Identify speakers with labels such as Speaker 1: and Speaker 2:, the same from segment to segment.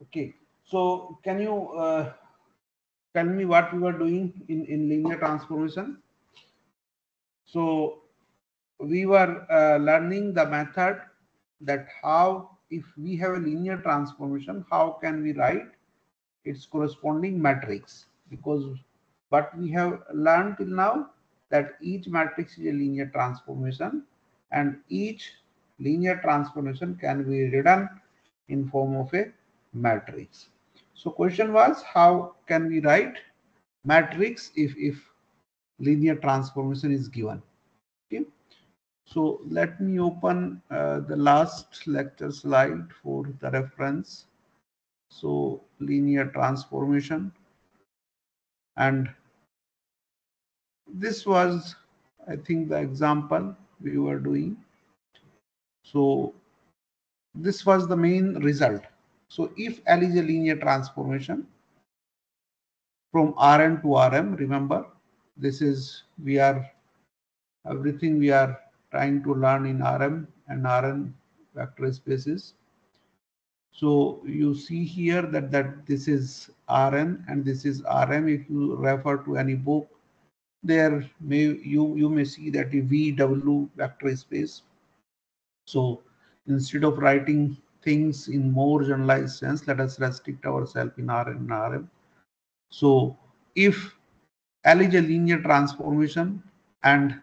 Speaker 1: Okay, so can you tell me what we were doing in linear transformation? So we were learning the method that how, if we have a linear transformation, how can we write its corresponding matrix? Because what we have learned till now, that each matrix is a linear transformation, and each linear transformation can be written in form of a matrix. So question was, how can we write matrix if linear transformation is given? Okay, so let me open the last lecture slide for the reference. So linear transformation, and this was, I think, the example we were doing. So this was the main result. So if L is a linear transformation from Rn to Rm, remember, this is, we are, everything we are trying to learn in Rm and Rn vector spaces. So you see here that this is Rn and this is Rm. If you refer to any book, there you may see that the VW vector space. So instead of writing things in more generalized sense, let us restrict ourselves in Rn and Rm. So if L is a linear transformation and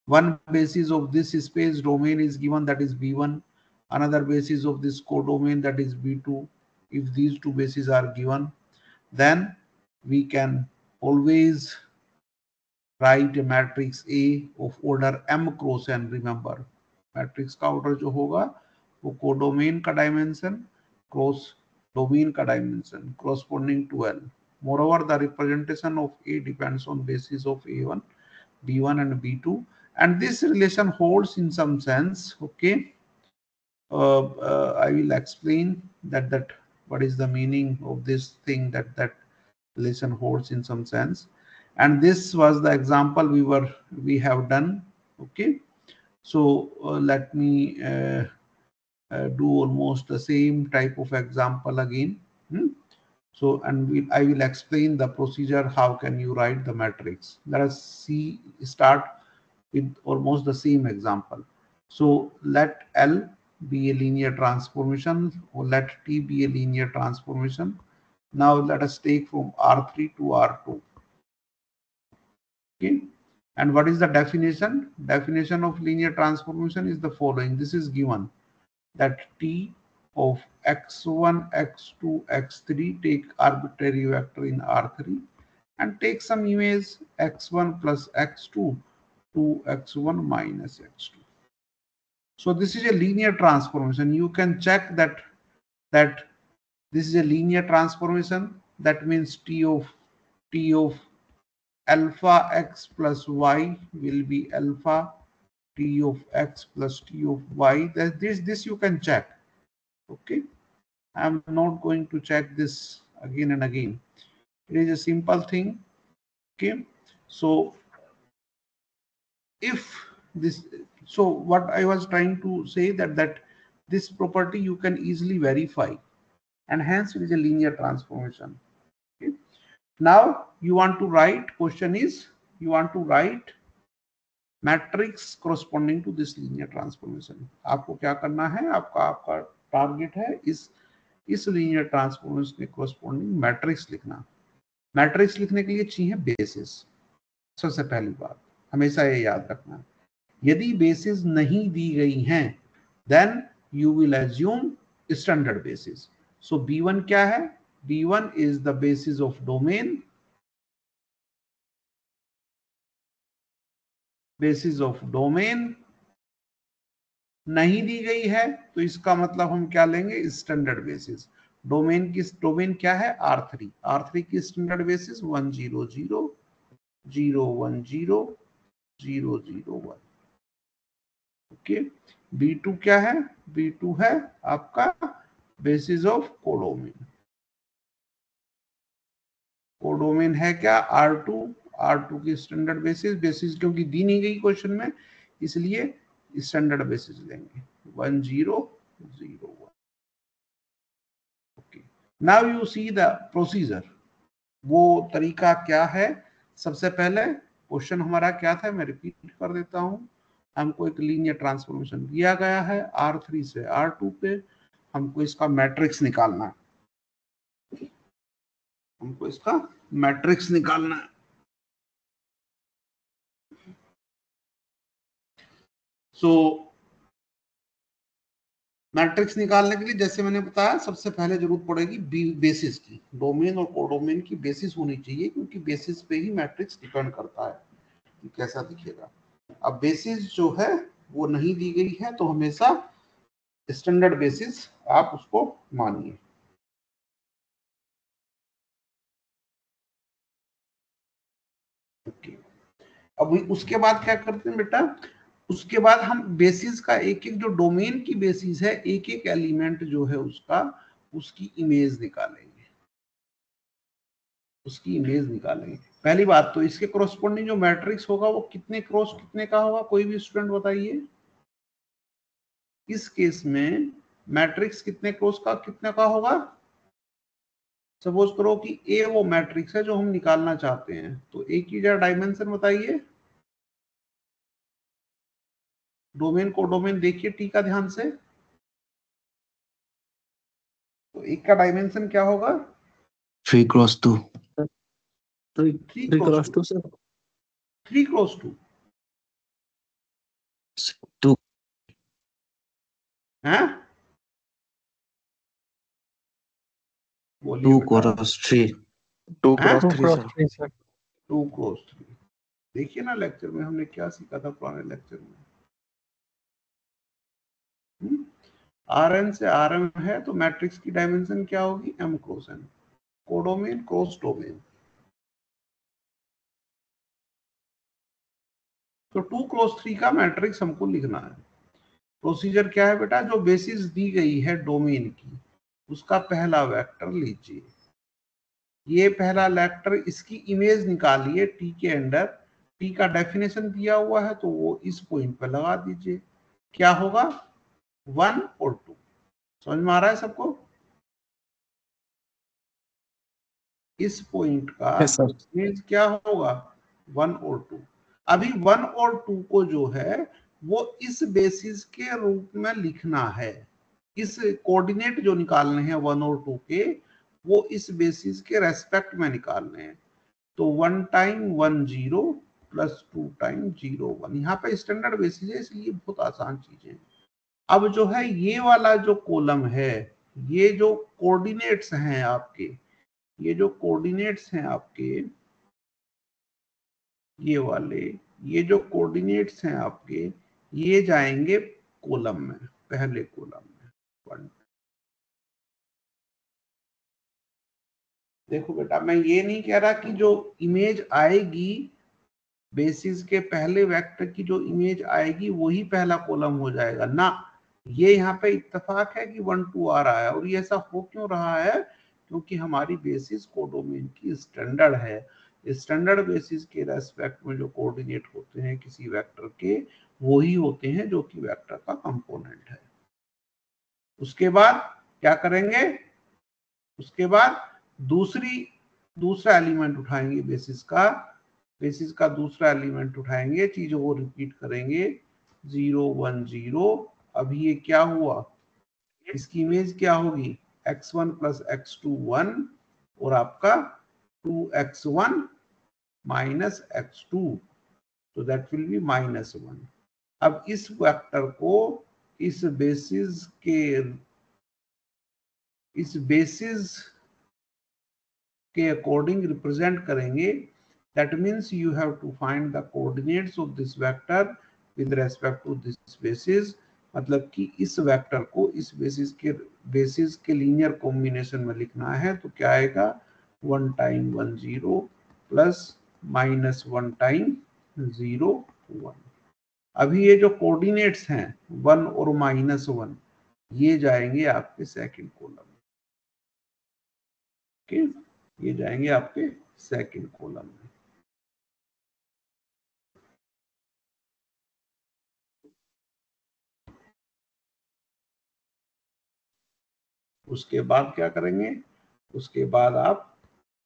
Speaker 1: one basis of this space domain is given, that is B1, another basis of this codomain, that is B2. If these two bases are given, then we can always write a matrix A of order m cross n. Remember, matrix का order जो होगा वो codomain का dimension cross domain का dimension corresponding to L. Moreover, the representation of A depends on basis of A1, B1 and B2, and this relation holds in some sense. Okay, I will explain that what is the meaning of this thing, that relation holds in some sense. And this was the example we have done. Okay, so let me do almost the same type of example again. So, and I will explain the procedure, how can you write the matrix. Let us start with almost the same example. So let L be a linear transformation, or let T be a linear transformation. Now let us take from R3 to R2. Okay, and what is the definition? Definition of linear transformation is the following. This is given that T of x1, x2, x3, take arbitrary vector in R3 and take some image x1 plus x2 to x1 minus x2. So this is a linear transformation. You can check that this is a linear transformation. That means T of alpha x plus y will be alpha T of x plus T of y. This you can check. Okay, I'm not going to check this again and again. It is a simple thing. Okay, so if this, so what I was trying to say, that this property you can easily verify, and hence it is a linear transformation. Okay, now you want to write, question is, you want to write matrix corresponding to this linear transformation. आपको क्या करना है, आपका target है इस linear transformation के corresponding matrix लिखना. Matrix लिखने के लिए चाहिए बेसिस. सबसे पहली बात हमेशा ये याद रखना, यदि बेसिस नहीं दी गई हैं then you will assume standard basis. So B1 क्या है? B1 is the basis of domain, basis of domain नहीं दी गई है तो इसका मतलब हम क्या लेंगे? Standard basis. डोमेन क्या है? R3. R3 की स्टैंडर्ड बेसिस 1 0 0 0 1 0 0 0 1. ओके, B2 क्या है? B2 है आपका बेसिस ऑफ कोडोमेन. कोडोमेन है क्या? R2. R2 की स्टैंडर्ड बेसिस क्योंकि दी नहीं गई क्वेश्चन में, इसलिए स्टैंडर्ड बेसिस लेंगे 1 0 0 1. Okay, now you see the procedure. वो तरीका क्या है? सबसे पहले क्वेश्चन हमारा क्या था, मैं रिपीट कर देता हूं। हमको एक लीनियर ट्रांसफॉर्मेशन दिया गया है R3 से R2 पे, हमको इसका मैट्रिक्स निकालना है, हमको इसका मैट्रिक्स निकालना है। सो मैट्रिक्स निकालने के लिए जैसे मैंने बताया, सबसे पहले जरूरत पड़ेगी बेसिस की। डोमेन और कोडोमेन की बेसिस होनी चाहिए, क्योंकि बेसिस पे ही मैट्रिक्स डिपेंड करता है कि कैसा दिखेगा। अब बेसिस जो है वो नहीं दी गई है, तो हमेशा स्टैंडर्ड बेसिस आप उसको मानिए। ओके, अब उसके बाद क्या करते हैं बेटा, उसके बाद हम बेसिस का एक एक, जो डोमेन की बेसिस है, एक एक एलिमेंट जो है उसका, उसकी इमेज निकालेंगे, उसकी इमेज निकालेंगे। पहली बात तो इसके कोरोस्पोंडिंग जो मैट्रिक्स होगा वो कितने क्रॉस कितने का होगा, कोई भी स्टूडेंट बताइए। इस केस में मैट्रिक्स कितने क्रॉस का कितने का होगा? सपोज करो कि ए वो मैट्रिक्स है जो हम निकालना चाहते हैं, तो ए की जरा डायमेंशन बताइए। डोमेन को डोमेन देखिए टी का ध्यान से, तो एक का डायमेंशन क्या होगा?
Speaker 2: 3x2।
Speaker 1: 3x2
Speaker 2: sir.
Speaker 1: 3x2
Speaker 2: 2
Speaker 1: है, बोलिए बेटा।
Speaker 2: 2x3।
Speaker 3: 2x3 sir.
Speaker 1: 2x3। देखिए ना लेक्चर में हमने क्या सीखा था, पुराने लेक्चर में। Rn से Rm है तो मैट्रिक्स की डायमेंशन क्या होगी? m cross n। Codomain cross domain, तो 2x3 का मैट्रिक्स हमको लिखना है। प्रोसीजर क्या है बेटा, जो बेसिस दी गई है डोमेन की, उसका पहला वेक्टर लीजिए। ये पहला वेक्टर, इसकी इमेज निकालिए टी के अंदर। टी का डेफिनेशन दिया हुआ है तो वो इस पॉइंट पे लगा दीजिए। क्या होगा? 1 और 2। समझ में आ रहा है सबको? इस पॉइंट का
Speaker 3: यस सर।
Speaker 1: इमेज क्या होगा? 1 और 2। अभी 1 और 2 को जो है वो इस बेसिस के रूप में लिखना है। इस कोऑर्डिनेट जो निकालने हैं 1 और 2 के, वो इस बेसिस के रेस्पेक्ट में निकालने हैं। तो 1 टाइम 1 0 प्लस 2 टाइम 0 1। यहाँ पे स्टैंडर्ड बेसिस है, इसलिए बहुत आसान चीजें। अब जो है ये वाला जो कॉलम है, ये जो कोऑर्डिनेट्स हैं आपके, ये जो कोऑर्डिनेट्स हैं आपके, ये वाले, ये जो कोऑर्डिनेट्स हैं आपके, ये जाएंगे कॉलम में, पहले कॉलम में। देखो बेटा, मैं ये नहीं कह रहा कि जो इमेज आएगी बेसिस के पहले वेक्टर की, जो इमेज आएगी वही पहला कॉलम हो जाएगा ना। ये यहाँ पे इत्तेफाक है कि 1 2 आ रहा है, और ये ऐसा हो क्यों रहा है? क्योंकि हमारी बेसिस कोडोमेन की स्टैंडर्ड है। स्टैंडर्ड बेसिस के रेस्पेक्ट में जो कोऑर्डिनेट होते हैं किसी वेक्टर के, वही होते हैं जो कि वेक्टर का कंपोनेंट है। उसके बाद क्या करेंगे? उसके बाद दूसरा एलिमेंट उठाएंगे बेसिस का। बेसिस का दूसरा एलिमेंट उठाएंगे, चीजों को रिपीट करेंगे 0 1 0। अभी ये क्या हुआ? इसकी इमेज क्या होगी? x1 प्लस x2 1, और आपका 2x1 माइनस x2, तो दैट विल बी -1। अब इस वेक्टर को इस बेसिस के अकॉर्डिंग रिप्रेजेंट करेंगे। That means you have to find the coordinates of this vector with respect to this basis। मतलब कि इस वेक्टर को इस बेसिस के लीनियर कॉम्बिनेशन में लिखना है, तो क्या आएगा? 1 टाइम 1 0 प्लस -1 टाइम 0 1। अभी ये जो कोऑर्डिनेट्स हैं 1 और -1, ये जाएंगे आपके सेकंड कॉलम। ओके, ये जाएंगे आपके सेकंड कॉलम में। उसके बाद क्या करेंगे? उसके बाद आप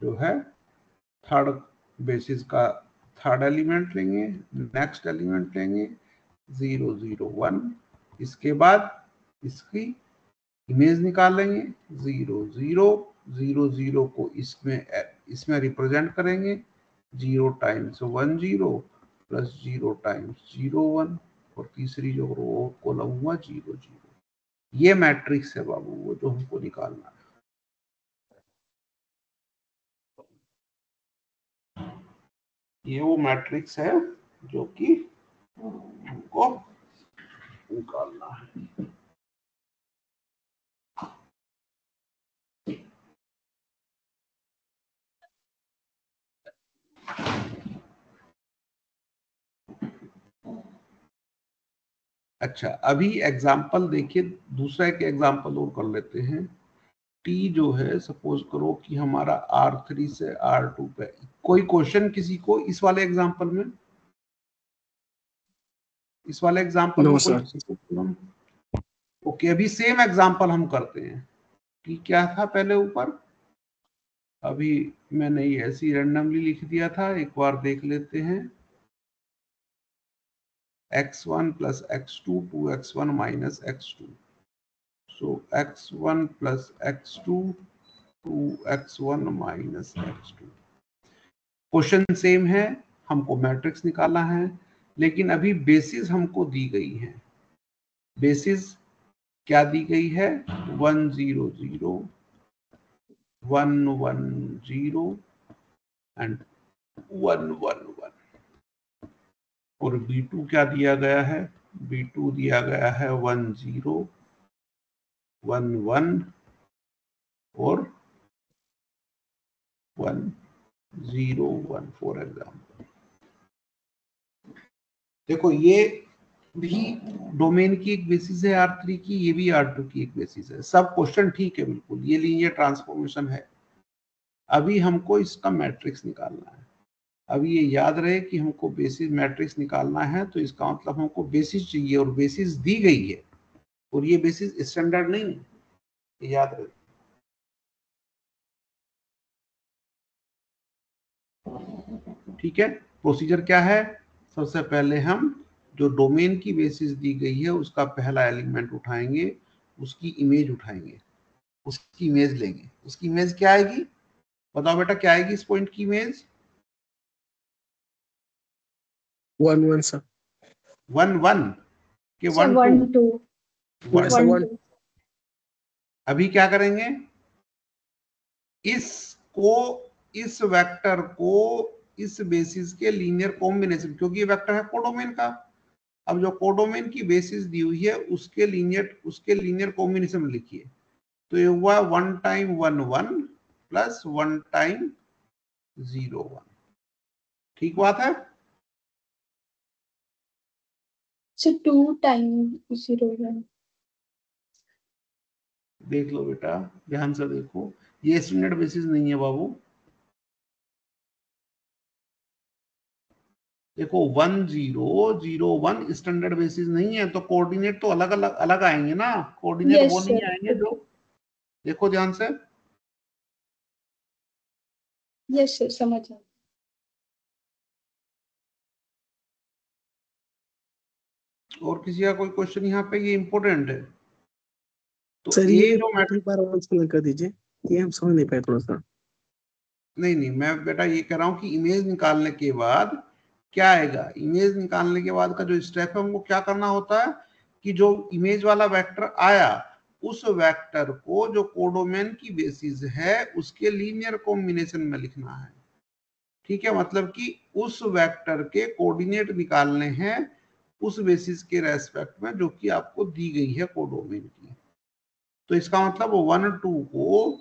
Speaker 1: जो है थर्ड बेसिस का थर्ड एलिमेंट लेंगे, नेक्स्ट एलिमेंट लेंगे 0 0 1, इसके बाद इसकी इमेज निकालेंगे 0 0 0 0 को इसमें रिप्रेजेंट करेंगे 0 टाइम्स 1 0 प्लस 0 टाइम्स 0 1 और तीसरी जो रो कॉलम हुआ 0 0। ये मैट्रिक्स है बाबू वो जो हमको निकालना है। ये वो मैट्रिक्स है जो कि हमको निकालना है। अच्छा, अभी एग्जाम्पल देखिए, दूसरा एक एग्जाम्पल और कर लेते हैं। टी जो है सपोज करो कि हमारा R3 से R2 पे कोई क्वेश्चन किसी को इस वाले एग्जाम्पल में, इस वाले एग्जाम्पल में कोई किसी को प्रॉब्लम? ओके, अभी सेम एग्जाम्पल हम करते हैं। टी क्या था पहले ऊपर, अभी मैंने ये ऐसी रैंडमली लिख दिया था, एक बार देख लेते हैं। x1 plus x2 2x1 minus x2, so x1 plus x2 2x1 minus x2। Question same है, हमको मैट्रिक्स निकालना है, लेकिन अभी बेसिस हमको दी गई है। बेसिस क्या दी गई है, 1 0 0 1 1 0 एंड 1 1 1। और B2 क्या दिया गया है, B2 दिया गया है 1 0 1 1 और 1 0 1 फॉर एग्जाम्पल। देखो ये भी डोमेन की एक बेसिस है R3 की, ये भी R2 की एक बेसिस है। सब क्वेश्चन ठीक है बिल्कुल, ये लीनियर ट्रांसफॉर्मेशन है। अभी हमको इसका मैट्रिक्स निकालना है। अभी ये याद रहे कि हमको बेसिस मैट्रिक्स निकालना है, तो इसका मतलब हमको बेसिस चाहिए और बेसिस दी गई है, और ये बेसिस स्टैंडर्ड नहीं है, याद रहे। ठीक है, प्रोसीजर क्या है, सबसे पहले हम जो डोमेन की बेसिस दी गई है उसका पहला एलिमेंट उठाएंगे, उसकी इमेज उठाएंगे, उसकी इमेज लेंगे। उसकी इमेज क्या आएगी, बताओ बेटा क्या आएगी इस पॉइंट की इमेज?
Speaker 3: 1 1 सर,
Speaker 1: 1 1 के 1 2 1 2। अभी क्या करेंगे, इसको, इस वेक्टर को इस बेसिस के लीनियर कॉम्बिनेशन, क्योंकि ये वेक्टर है कोडोमेन का, अब जो कोडोमेन की बेसिस दी हुई है उसके लीनियर कॉम्बिनेशन में लिखिए। तो ये हुआ 1 टाइम 1 1 प्लस 1 टाइम 0 1। ठीक बात है?
Speaker 4: 2 टाइम 0 1।
Speaker 1: देख लो बेटा, ध्यान से देखो, ये स्टैंडर्ड बेसिस नहीं है बाबू। देखो 1 0 0 1 स्टैंडर्ड बेसिस नहीं है, तो कोऑर्डिनेट तो अलग आएंगे ना, कोऑर्डिनेट वो नहीं आएंगे जो, देखो ध्यान से।
Speaker 4: यस सर, समझ आ।
Speaker 1: और किसी का कोई क्वेश्चन यहाँ पे, ये इंपॉर्टेंट है। तो
Speaker 3: सर
Speaker 1: ये
Speaker 3: ये
Speaker 1: जो
Speaker 3: एक बार और एक्सप्लेन कर दीजिए, ये हम समझ नहीं पाए थोड़ा सा।
Speaker 1: नहीं, मैं बेटा ये कह रहा हूँ कि इमेज निकालने के बाद क्या आएगा, इमेज निकालने के बाद का जो स्टेप है हमको क्या करना होता है कि जो इमेज वाला वेक्टर आया उस वेक्टर को जो कोडोमेन की बेसिस है उसके लीनियर कॉम्बिनेशन में लिखना है। ठीक है, मतलब कि उस वेक्टर के कोऑर्डिनेट निकालने हैं उस बेसिस के रेस्पेक्ट में जो कि आपको दी गई है कोडोमेन की। तो इसका मतलब 1 2 को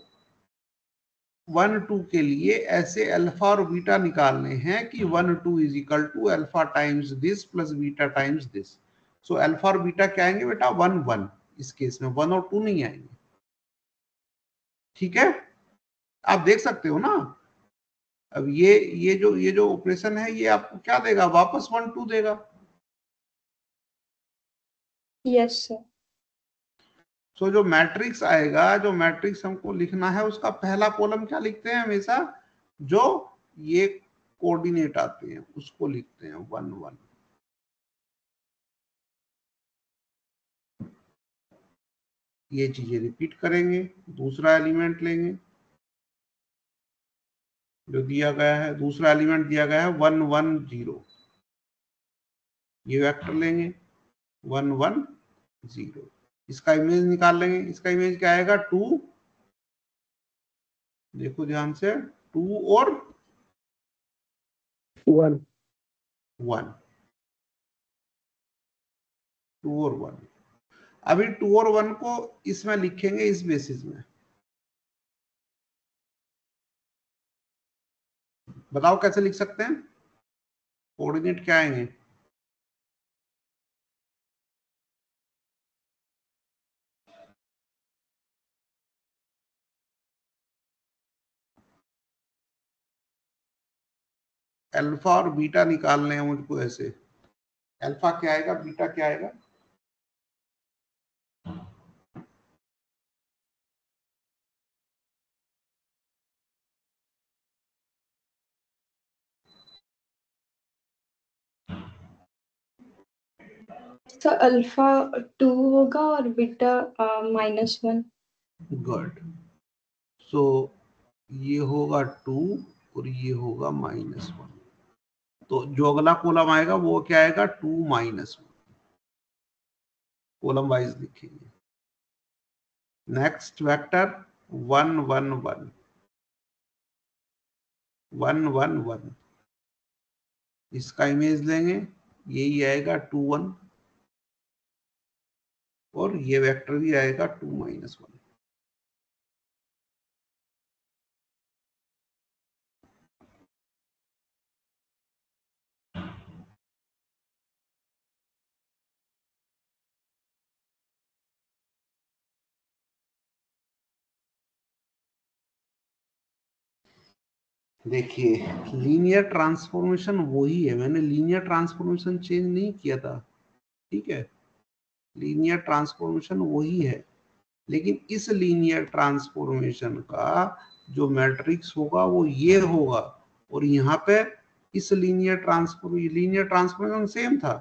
Speaker 1: 1 2 के लिए ऐसे अल्फा और बीटा निकालने हैं कि 1 2 is equal to alpha times this plus beta times this. So alpha और बीटा क्या आएंगे बेटा, 1 1। इस केस में 1 और 2 नहीं आएंगे। ठीक है, आप देख सकते हो ना। अब ये जो ऑपरेशन है ये आपको क्या देगा, वापस 1 2 देगा।
Speaker 4: Yes sir.
Speaker 1: सो जो मैट्रिक्स आएगा, जो मैट्रिक्स हमको लिखना है, उसका पहला कॉलम क्या लिखते हैं हमेशा, जो ये कोऑर्डिनेट आते हैं उसको लिखते हैं 1 1। ये चीजें रिपीट करेंगे। दूसरा एलिमेंट लेंगे जो दिया गया है, दूसरा एलिमेंट दिया गया है 1 1 0। ये वेक्टर लेंगे 1 1 0। इसका इमेज निकाल लेंगे। इसका इमेज क्या आएगा, 2, देखो ध्यान से, 2 और
Speaker 3: 1
Speaker 1: 1, 2 और 1। अभी 2 और 1 को इसमें लिखेंगे इस बेसिस में। बताओ कैसे लिख सकते हैं, कोऑर्डिनेट क्या आएंगे, अल्फा और बीटा निकालने हैं मुझको ऐसे। अल्फा क्या आएगा, बीटा क्या आएगा,
Speaker 4: तो अल्फा 2 होगा और बीटा -1।
Speaker 1: गुड। सो ये होगा 2 और ये होगा -1। तो जो अगला कॉलम आएगा वो क्या आएगा, 2 -1। कॉलम वाइज लिखेंगे। Next vector 1 1 1 1 1 1। इसका इमेज लेंगे, यही आएगा 2 1 और ये वेक्टर भी आएगा 2 -1। देखिए लीनियर ट्रांसफॉर्मेशन वही है, मैंने लीनियर ट्रांसफॉर्मेशन चेंज नहीं किया था, ठीक है, लीनियर ट्रांसफॉर्मेशन वही है, लेकिन इस लीनियर ट्रांसफॉर्मेशन का जो मैट्रिक्स होगा वो ये होगा, और यहाँ पे इस लीनियर ट्रांसफॉर्मेशन सेम था,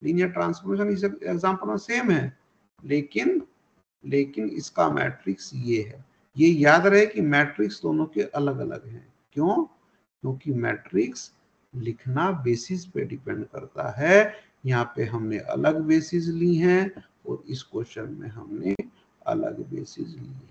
Speaker 1: लीनियर ट्रांसफॉर्मेशन इस एग्जांपल में सेम है, लेकिन इसका मैट्रिक्स ये है। ये याद रहे कि मैट्रिक्स दोनों के अलग अलग हैं। क्यों? क्योंकि मैट्रिक्स लिखना बेसिस पे डिपेंड करता है। यहाँ पे हमने अलग बेसिस ली हैं और इस क्वेश्चन में हमने अलग बेसिस ली है।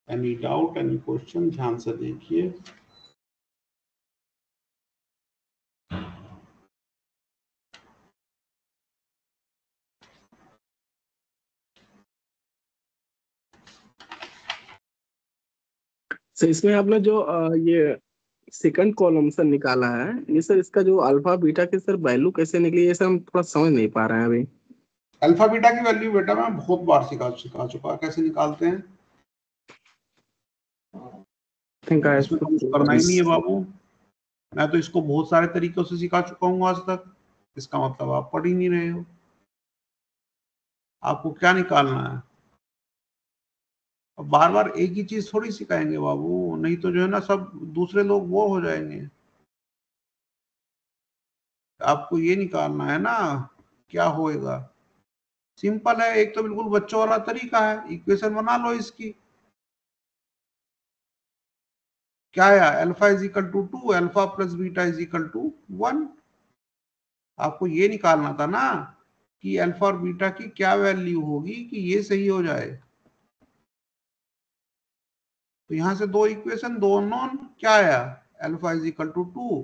Speaker 1: एनी डाउट, एनी क्वेश्चन, ध्यान से देखिए।
Speaker 3: सर इसमें आपने जो ये सेकंड कॉलम सर निकाला है, ये सर इसका जो अल्फा बीटा के सर वैल्यू कैसे निकली, ये सर हम थोड़ा समझ नहीं पा रहे हैं अभी।
Speaker 1: अल्फा बीटा की वैल्यू बेटा मैं बहुत बार सिखा चुका, कैसे निकालते हैं, इसमें तो कुछ करना ही नहीं है बाबू। मैं तो इसको बहुत सारे तरीकों से सिखा चुका हूँ आज तक। इसका मतलब आप पढ़ ही नहीं रहे हो। आपको क्या निकालना है, अब बार बार एक ही चीज थोड़ी सिखाएंगे बाबू, नहीं तो जो है ना सब दूसरे लोग वो हो जाएंगे। आपको ये निकालना है ना क्या होएगा, सिंपल है। एक तो बिल्कुल बच्चों वाला तरीका है, इक्वेशन बना लो इसकी। क्या है, alpha is equal to 2, alpha plus beta is equal to 1। आपको ये निकालना था ना कि अल्फा और बीटा की क्या वैल्यू होगी कि ये सही हो जाए। तो यहां से दो इक्वेशन, दो नॉन, क्या आया, alpha is equal to 2,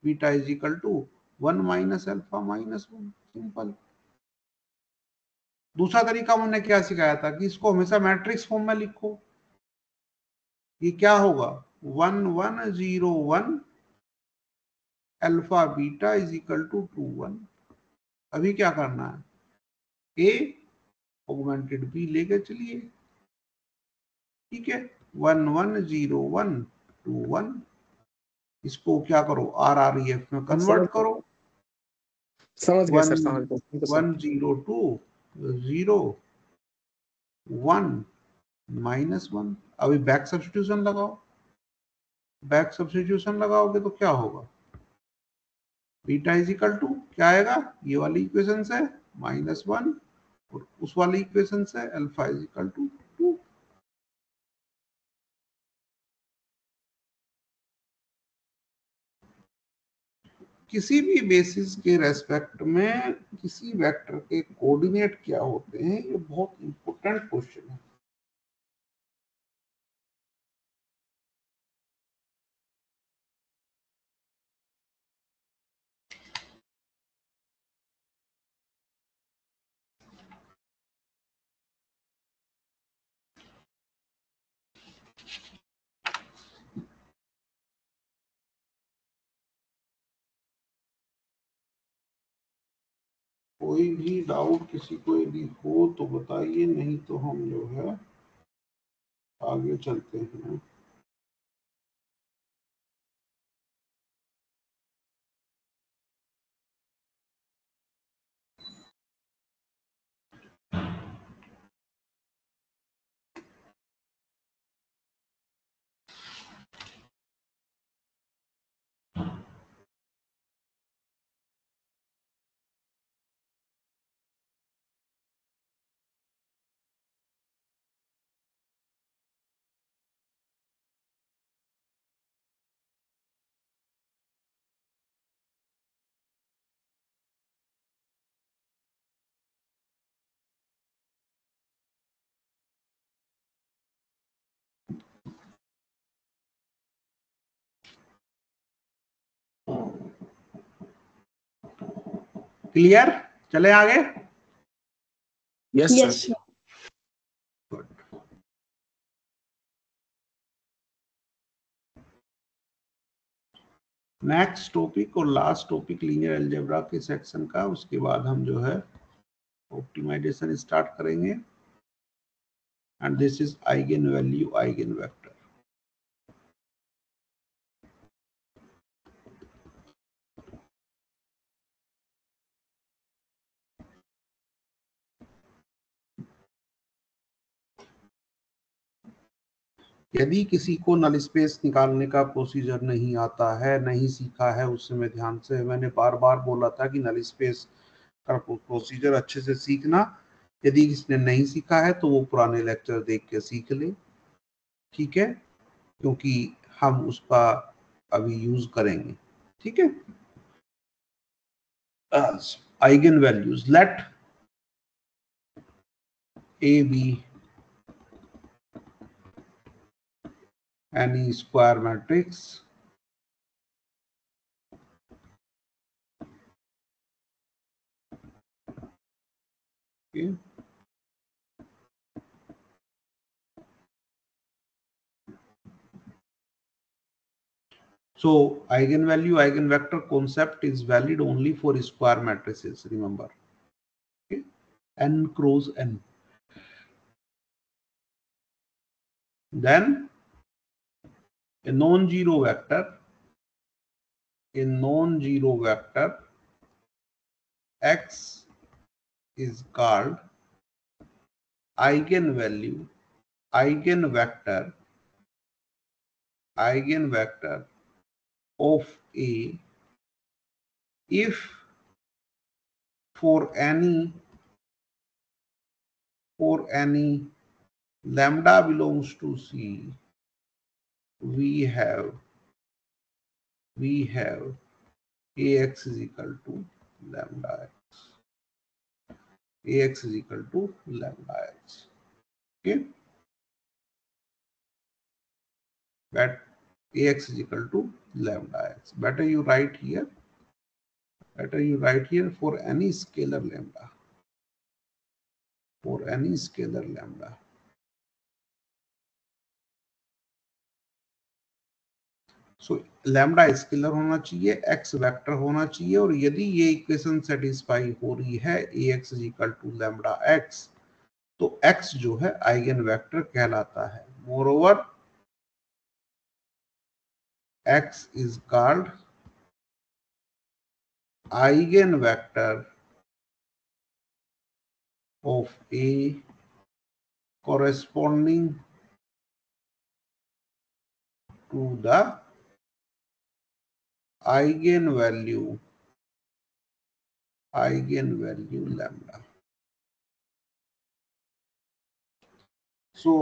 Speaker 1: beta is equal to 1 minus alpha minus 1, simple. दूसरा तरीका हमने क्या सिखाया था कि इसको हमेशा मैट्रिक्स फॉर्म में लिखो। ये क्या होगा 1 1 0 1 alpha beta is equal to 2 1। अभी क्या करना है, ए ऑगमेंटेड बी लेके चलिए, ठीक है। 1 1 0 1 2 1, इसको क्या करो RREF में कन्वर्ट करो।
Speaker 3: समझ गए सर,
Speaker 1: 1
Speaker 3: समझ गए।
Speaker 1: 1 0 2 0 1 माइनस 1। अभी बैक सब्स्टिट्यूशन लगाओ, बैक सब्स्टिट्यूशन लगाओगे तो क्या होगा, बीटा इज इक्वल टू क्या आएगा, ये वाली इक्वेशन से -1 और उस वाली इक्वेशन से अल्फा इज इक्वल टू 2। किसी भी बेसिस के रेस्पेक्ट में किसी वेक्टर के कोऑर्डिनेट क्या होते हैं, ये बहुत इंपॉर्टेंट क्वेश्चन है। कोई भी डाउट किसी को यदि हो तो बताइए, नहीं तो हम जो है आगे चलते हैं। क्लियर, चले आगे।
Speaker 3: Yes
Speaker 4: yes
Speaker 3: sir.
Speaker 1: Next topic और लास्ट टॉपिक लीनियर अलजेब्रा के सेक्शन का, उसके बाद हम जो है ऑप्टिमाइजेशन स्टार्ट करेंगे। And this is eigen value eigen vector. यदि किसी को नल स्पेस निकालने का प्रोसीजर नहीं आता है, नहीं सीखा है, उस समय ध्यान से, मैंने बार बार बोला था कि नल स्पेस का प्रोसीजर अच्छे से सीखना। यदि किसने नहीं सीखा है तो वो पुराने लेक्चर देख के सीख ले, ठीक है, क्योंकि हम उसका अभी यूज करेंगे, ठीक है। Eigenvalues, let A be any square matrix okay. So eigenvalue eigenvector concept is valid only for square matrices, remember, okay? N cross n. Then a non-zero vector x is called eigenvalue eigenvector of A if for any lambda belongs to C, we have Ax is equal to lambda x. Ax is equal to lambda x. Okay, that Ax is equal to lambda x. Better you write here. Better you write here for any scalar lambda. For any scalar lambda. So lambda scalar होना चाहिए, x vector होना चाहिए, और यदि ये equation satisfy हो रही है ax is equal to lambda x, तो x जो है आइगन वेक्टर कहलाता है. Moreover x is called eigenvector of A corresponding to the eigenvalue lambda. So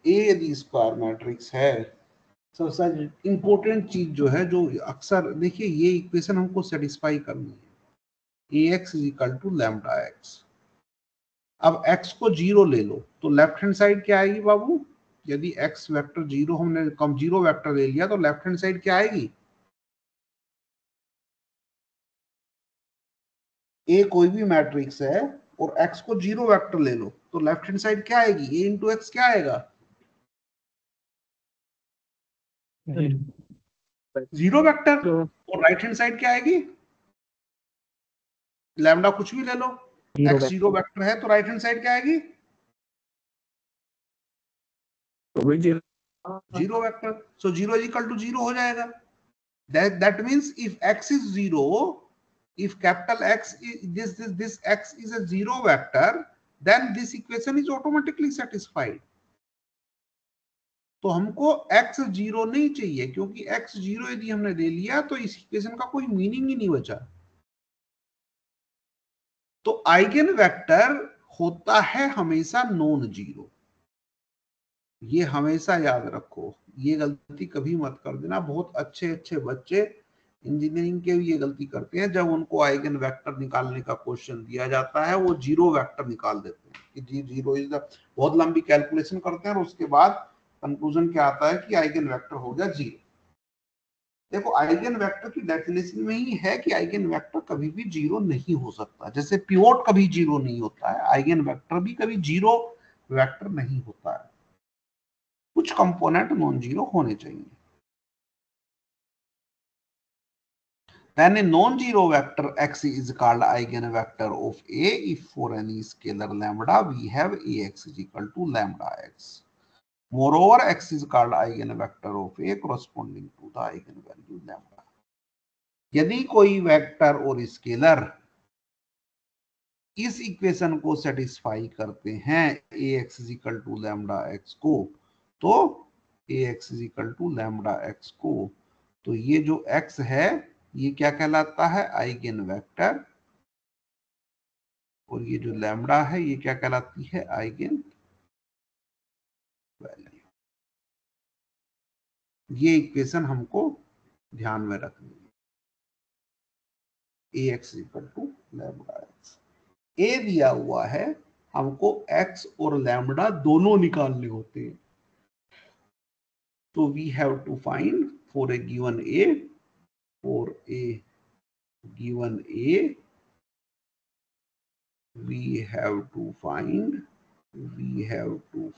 Speaker 1: A यदि स्क्वायर मैट्रिक्स है, सबसे इंपॉर्टेंट चीज जो है, जो अक्सर देखिए, ये इक्वेशन हमको सेटिस्फाई करनी है, ax is equal to lambda x. अब x को 0 ले लो तो लेफ्ट हैंड साइड क्या आएगी बाबू? यदि x वेक्टर 0, हमने कम 0 वेक्टर ले लिया तो लेफ्ट हैंड साइड क्या आएगी? A कोई भी मैट्रिक्स है और x को 0 वेक्टर ले लो तो लेफ्ट हैंड साइड क्या आएगी? A इंटू एक्स क्या आएगा? 0 वेक्टर. और राइट हैंड साइड क्या आएगी? लैम्डा कुछ भी ले लो, x 0 वेक्टर है तो राइट हैंड साइड क्या आएगी? 0 vector. So 0 is equal to 0 हो जाएगा. That means if x is 0, if capital X is this x is a 0 vector, then this equation is automatically satisfied. तो हमको x 0 नहीं चाहिए, क्योंकि x 0 यदि हमने ले लिया तो इस इक्वेशन का कोई मीनिंग ही नहीं बचा. तो आइगन वेक्टर होता है हमेशा नॉन जीरो. ये हमेशा याद रखो, ये गलती कभी मत कर देना. बहुत अच्छे अच्छे बच्चे इंजीनियरिंग के भी ये गलती करते हैं, जब उनको आइगन वेक्टर निकालने का क्वेश्चन दिया जाता है वो जीरो वेक्टर निकाल देते हैं कि जीरो इज द, बहुत लंबी कैलकुलेशन करते हैं और उसके बाद कंक्लूजन क्या आता है कि आइगन वेक्टर हो गया जीरो. देखो, आइगन वेक्टर की डेफिनेशन में ही है कि आइगन वेक्टर कभी भी जीरो नहीं हो सकता. जैसे पिवोट कभी जीरो नहीं होता है, आइगन वेक्टर भी कभी जीरो वेक्टर नहीं होता है. कुछ कंपोनेंट नॉन जीरो होने चाहिए. Then a non-zero vector x is called eigenvector of A if for any scalar lambda we have ax is equal to lambda x. Moreover, x is called eigenvector of A corresponding to the eigenvalue lambda. यदि कोई vector और scalar इस equation को satisfy करते हैं ax is equal to lambda x को, तो ax is equal to lambda x को, तो ये जो x है ये क्या कहलाता है? Eigen vector. और ये जो लैम्डा है ये क्या कहलाती है? Eigen value. ये इक्वेशन हमको ध्यान में रखनी है. ax equal to lambda x. A दिया हुआ है, हमको x और लैम्डा दोनों निकालने होते हैं. तो we have to find for a given a, for a given A, we have to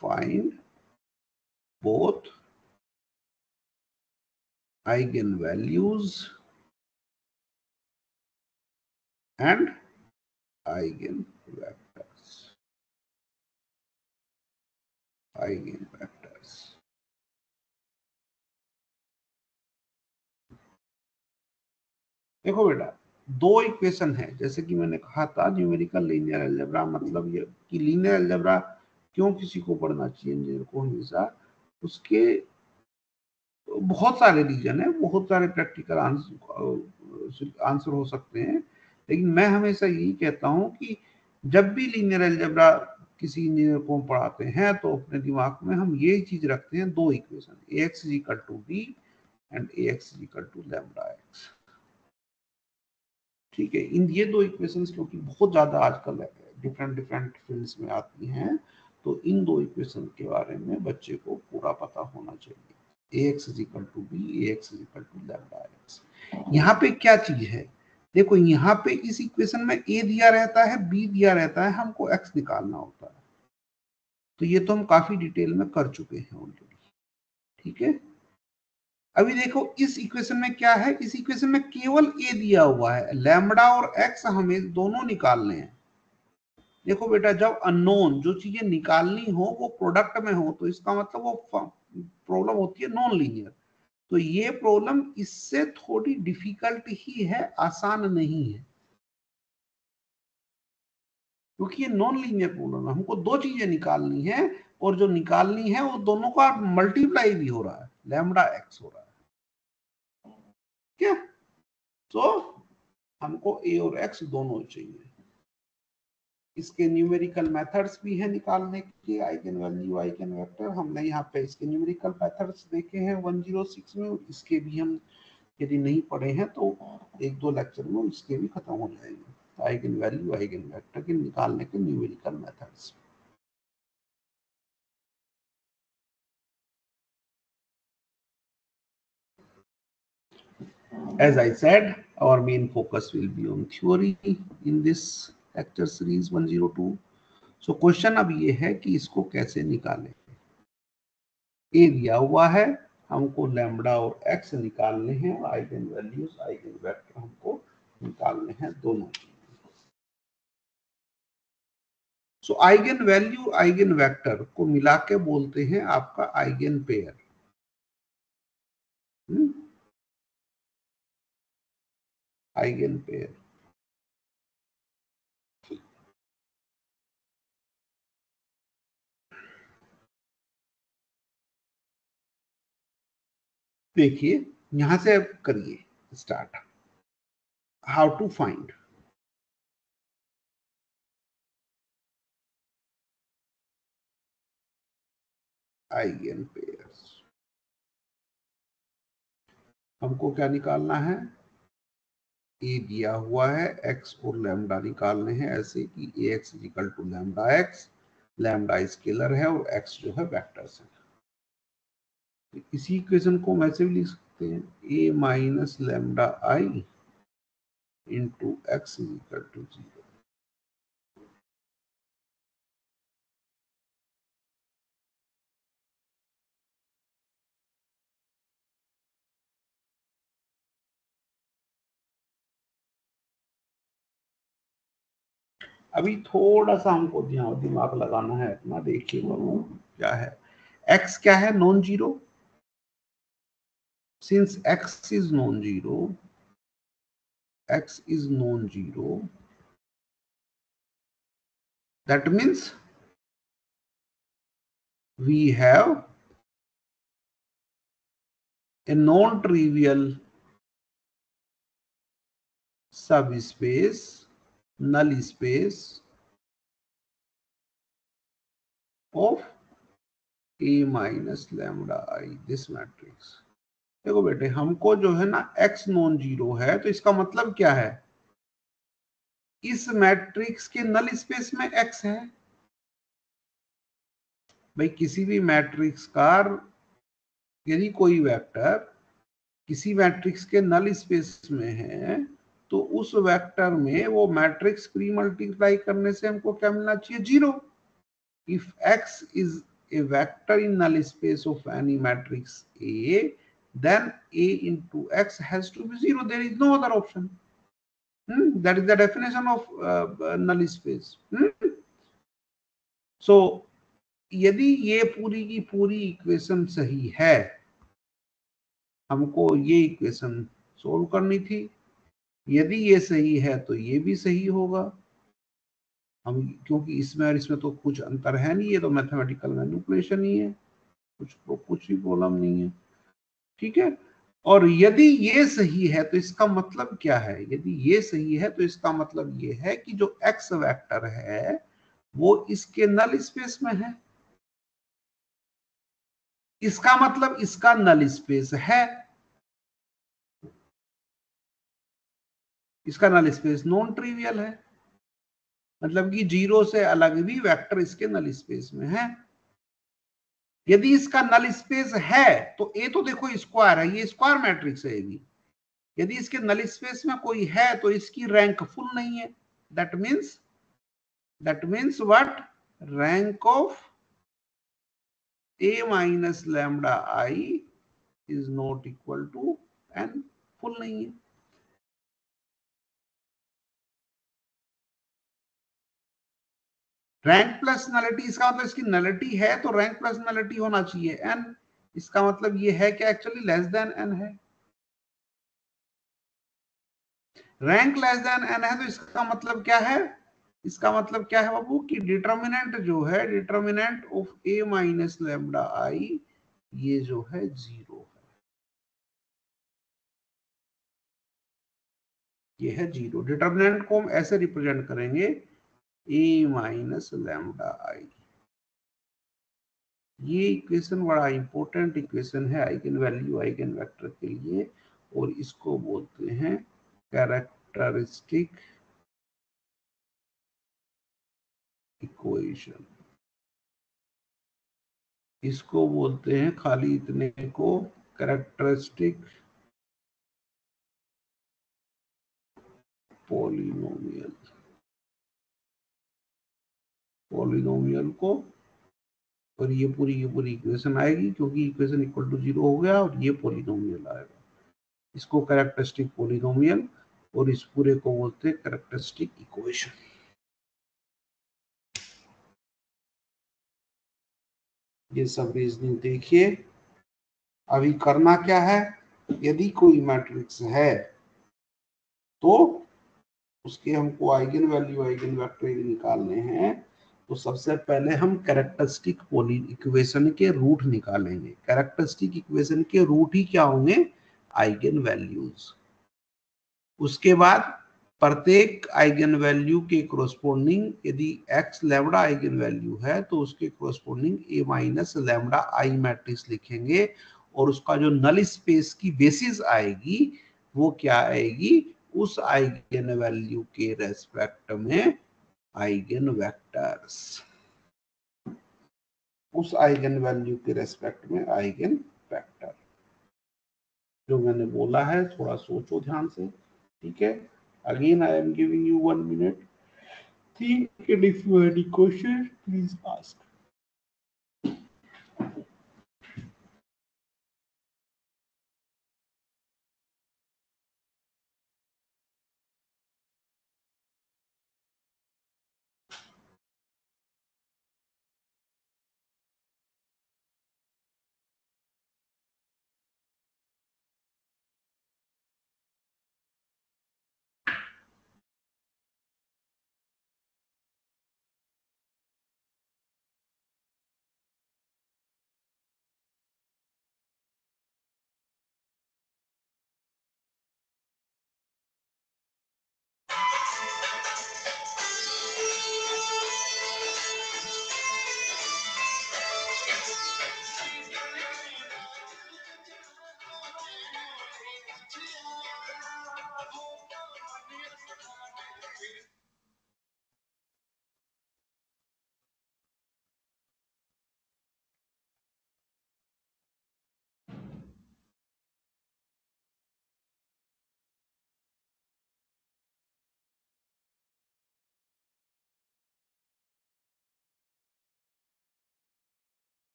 Speaker 1: find both eigenvalues and eigenvectors. देखो बेटा, दो इक्वेशन है, जैसे कि मैंने कहा था न्यूमेरिकल लीनियर अलजेब्रा, मतलब ये कि लीनियर अलजेब्रा क्यों किसी को पढ़ना चाहिए इंजीनियर को हमेशा, उसके बहुत सारे रीजन है, बहुत सारे प्रैक्टिकल आंसर हो सकते हैं. लेकिन मैं हमेशा यही कहता हूं कि जब भी लीनियर अलजेब्रा किसी इंजीनियर को पढ़ाते हैं तो अपने दिमाग में हम ये चीज रखते हैं, दो equation, ax is equal to b and ax is equal to lambda x. ठीक है, इन ये दो इक्वेशंस क्योंकि बहुत ज्यादा आजकल डिफरेंट फील्ड्स में आती हैं, तो इन दो इक्वेशन के बारे में बच्चे को पूरा पता होना चाहिए. ax is equal to b, ax is equal to lambda x। यहाँ पे क्या चीज है, देखो यहाँ पे इस इक्वेशन में a दिया रहता है, b दिया रहता है, हमको x निकालना होता है। तो ये तो हम काफी डिटेल में कर चुके हैं ऑलरेडी, ठीक है। अभी देखो इस इक्वेशन में क्या है, इस इक्वेशन में केवल a दिया हुआ है, लैम्बडा और x हमें दोनों निकालने हैं। देखो बेटा, जब अननोन जो चीजें निकालनी हो वो प्रोडक्ट में हो तो इसका मतलब वो प्रॉब्लम होती है नॉन लीनियर। तो ये प्रॉब्लम इससे थोड़ी डिफिकल्ट ही है, आसान नहीं है, क्योंकि ये नॉन लीनियर प्रॉब्लम है। हमको दो चीजें निकालनी है और जो निकालनी है वो दोनों का मल्टीप्लाई भी हो रहा है, लैम्बडा एक्स हो रहा है, क्या। तो हमको ए और एक्स दोनों चाहिए। इसके न्यूमेरिकल मेथड्स भी है निकालने के, आइगन वैल्यू, आइगन वेक्टर। हमने यहाँ पे इसके न्यूमेरिकल मेथड्स देखे हैं 106 में, और इसके भी हम यदि नहीं पढ़े हैं तो एक दो लेक्चर में इसके भी खत्म हो जाएंगे। आइगन वैल्यू, आइगन वेक्टर के निकालने के numerical methods. As I said, our main focus will be on theory in this lecture series 102. So question अब ये है कि इसको कैसे निकालें। ए दिया हुआ है, हमको लैम्बडा और एक्स निकालने हैं, आइगन वैल्यूज, आइगन वेक्टर हमको निकालने हैं, दोनों चीजें। सो आइगन वैल्यू, आइगन वेक्टर को मिला के बोलते हैं आपका आइगन पेयर। Eigen pair. देखिए यहां से अब करिए start. How to find eigenpairs. हमको क्या निकालना है, ए दिया हुआ है, एक्स और लैम्बडा निकालने हैं, ऐसे कि A x is equal to lambda x. Lambda scalar है और एक्स जो है वेक्टर्स है। इसी इक्वेशन को हम ऐसे भी लिख सकते हैं, A minus lambda I into x is equal to 0। अभी थोड़ा सा हमको दिमाग लगाना है अपना। देखिए क्या है, x क्या है, non zero. Since x is non zero, x is non-zero, that means we have a non-trivial subspace, null space of A minus lambda I, this matrix। देखो बेटे, हमको जो है ना x नॉन जीरो है, तो इसका मतलब क्या है, इस मैट्रिक्स के नल स्पेस में x है। भाई किसी भी मैट्रिक्स का यदि कोई वेक्टर किसी मैट्रिक्स के नल स्पेस में है तो उस वेक्टर में वो मैट्रिक्स प्री मल्टीप्लाई करने से हमको क्या मिलना चाहिए, 0। If x is a vector in null space of any matrix A, then A into x has to be 0. There is no other option. That is the definition of null space. So यदि ये पूरी की पूरी equation सही है, हमको ये equation solve करनी थी। यदि ये सही है तो ये भी सही होगा। हम क्योंकि इसमें और इसमें तो कुछ अंतर है नहीं, ये तो मैथमेटिकल मैनिपुलेशन ही है, कुछ भी प्रॉब्लम नहीं है, ठीक है। और यदि ये सही है तो इसका मतलब क्या है, यदि ये सही है तो इसका मतलब ये है कि जो एक्स वेक्टर है वो इसके नल स्पेस में है। इसका मतलब इसका नल स्पेस है, इसका नल स्पेस नॉन ट्रिवियल है, मतलब कि 0 से अलग भी वेक्टर इसके नल स्पेस में है। यदि इसका नल स्पेस है तो ए तो देखो स्क्वायर है, ये स्क्वायर मैट्रिक्स है ये भी। यदि इसके नल स्पेस में कोई है तो इसकी रैंक फुल नहीं है। That means what, rank of a minus lambda I is not equal to n, full नहीं है। रैंक प्लस नलिटी, इसका मतलब इसकी नलिटी है तो रैंक प्लस नलिटी होना चाहिए n। इसका मतलब ये है कि एक्चुअली लेस देन n है। रैंक लेस देन n है तो इसका मतलब क्या है, इसका मतलब क्या है बाबू कि डिटर्मिनेंट जो है, determinant of a minus lambda I, ये जो है 0 है, ये है 0। डिटर्मिनेंट को हम ऐसे रिप्रेजेंट करेंगे a माइनस लैम्डा आई। ये इक्वेशन बड़ा इंपॉर्टेंट इक्वेशन है आइगन वैल्यू आइगन वेक्टर के लिए, और इसको बोलते हैं कैरेक्टरिस्टिक इक्वेशन। इसको बोलते हैं खाली इतने को कैरेक्टरिस्टिक पॉलिनोमियल, पॉलिनोमियल को। और ये पूरी इक्वेशन आएगी क्योंकि इक्वेशन इक्वल टू 0 हो गया और ये पॉलिनोमियल आएगा। इसको कैरेक्टरिस्टिक पॉलिनोमियल, और इस पूरे को बोलते हैं कैरेक्टरिस्टिक इक्वेशन। ये सब रीजनिंग देखिए। अभी करना क्या है, यदि कोई मैट्रिक्स है तो उसके हमको आइगन वैल्यू आइगन वेक्टर निकालने हैं, तो सबसे पहले हम कैरेक्टरिस्टिक इक्वेशन के रूट निकालेंगे। कैरेक्टरिस्टिक इक्वेशन के रूट ही क्या होंगे, आइगन वैल्यूज। उसके बाद प्रत्येक आइगन वैल्यू के कोरोस्पोंडिंग, यदि x लैम्डा आइगन वैल्यू है तो उसके corresponding a minus lambda I matrix लिखेंगे, और उसका जो नल स्पेस की बेसिस आएगी वो क्या आएगी, उस आइगन वैल्यू के रेस्पेक्ट में आइगन वेक्टर्स, उस आइगन वैल्यू के रेस्पेक्ट में आइगन वेक्टर। जो मैंने बोला है थोड़ा सोचो ध्यान से, ठीक है। Again I am giving you 1 minute, think, and if you have any question please ask.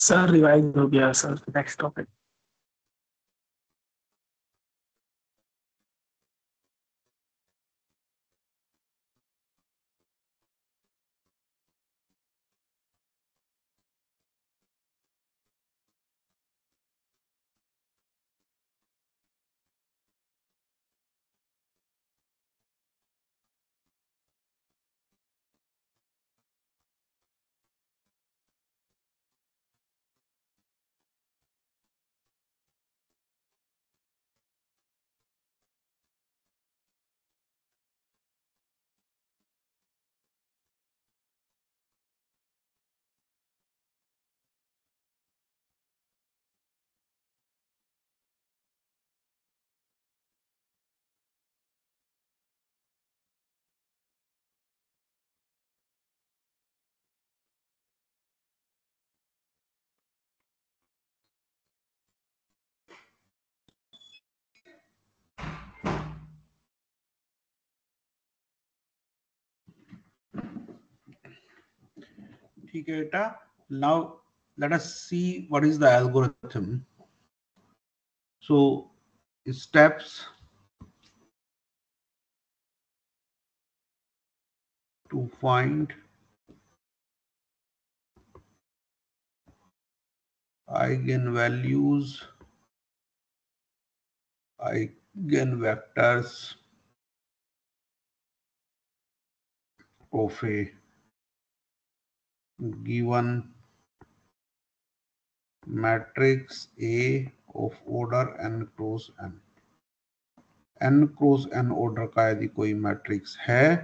Speaker 3: Sir revise हो गया सर, नेक्स्ट टॉपिक।
Speaker 1: ठीक है बेटा, now let us see what is the algorithm. So steps to find eigenvalues, eigenvectors of a given matrix A of order n cross n. n cross n order का यदि कोई matrix है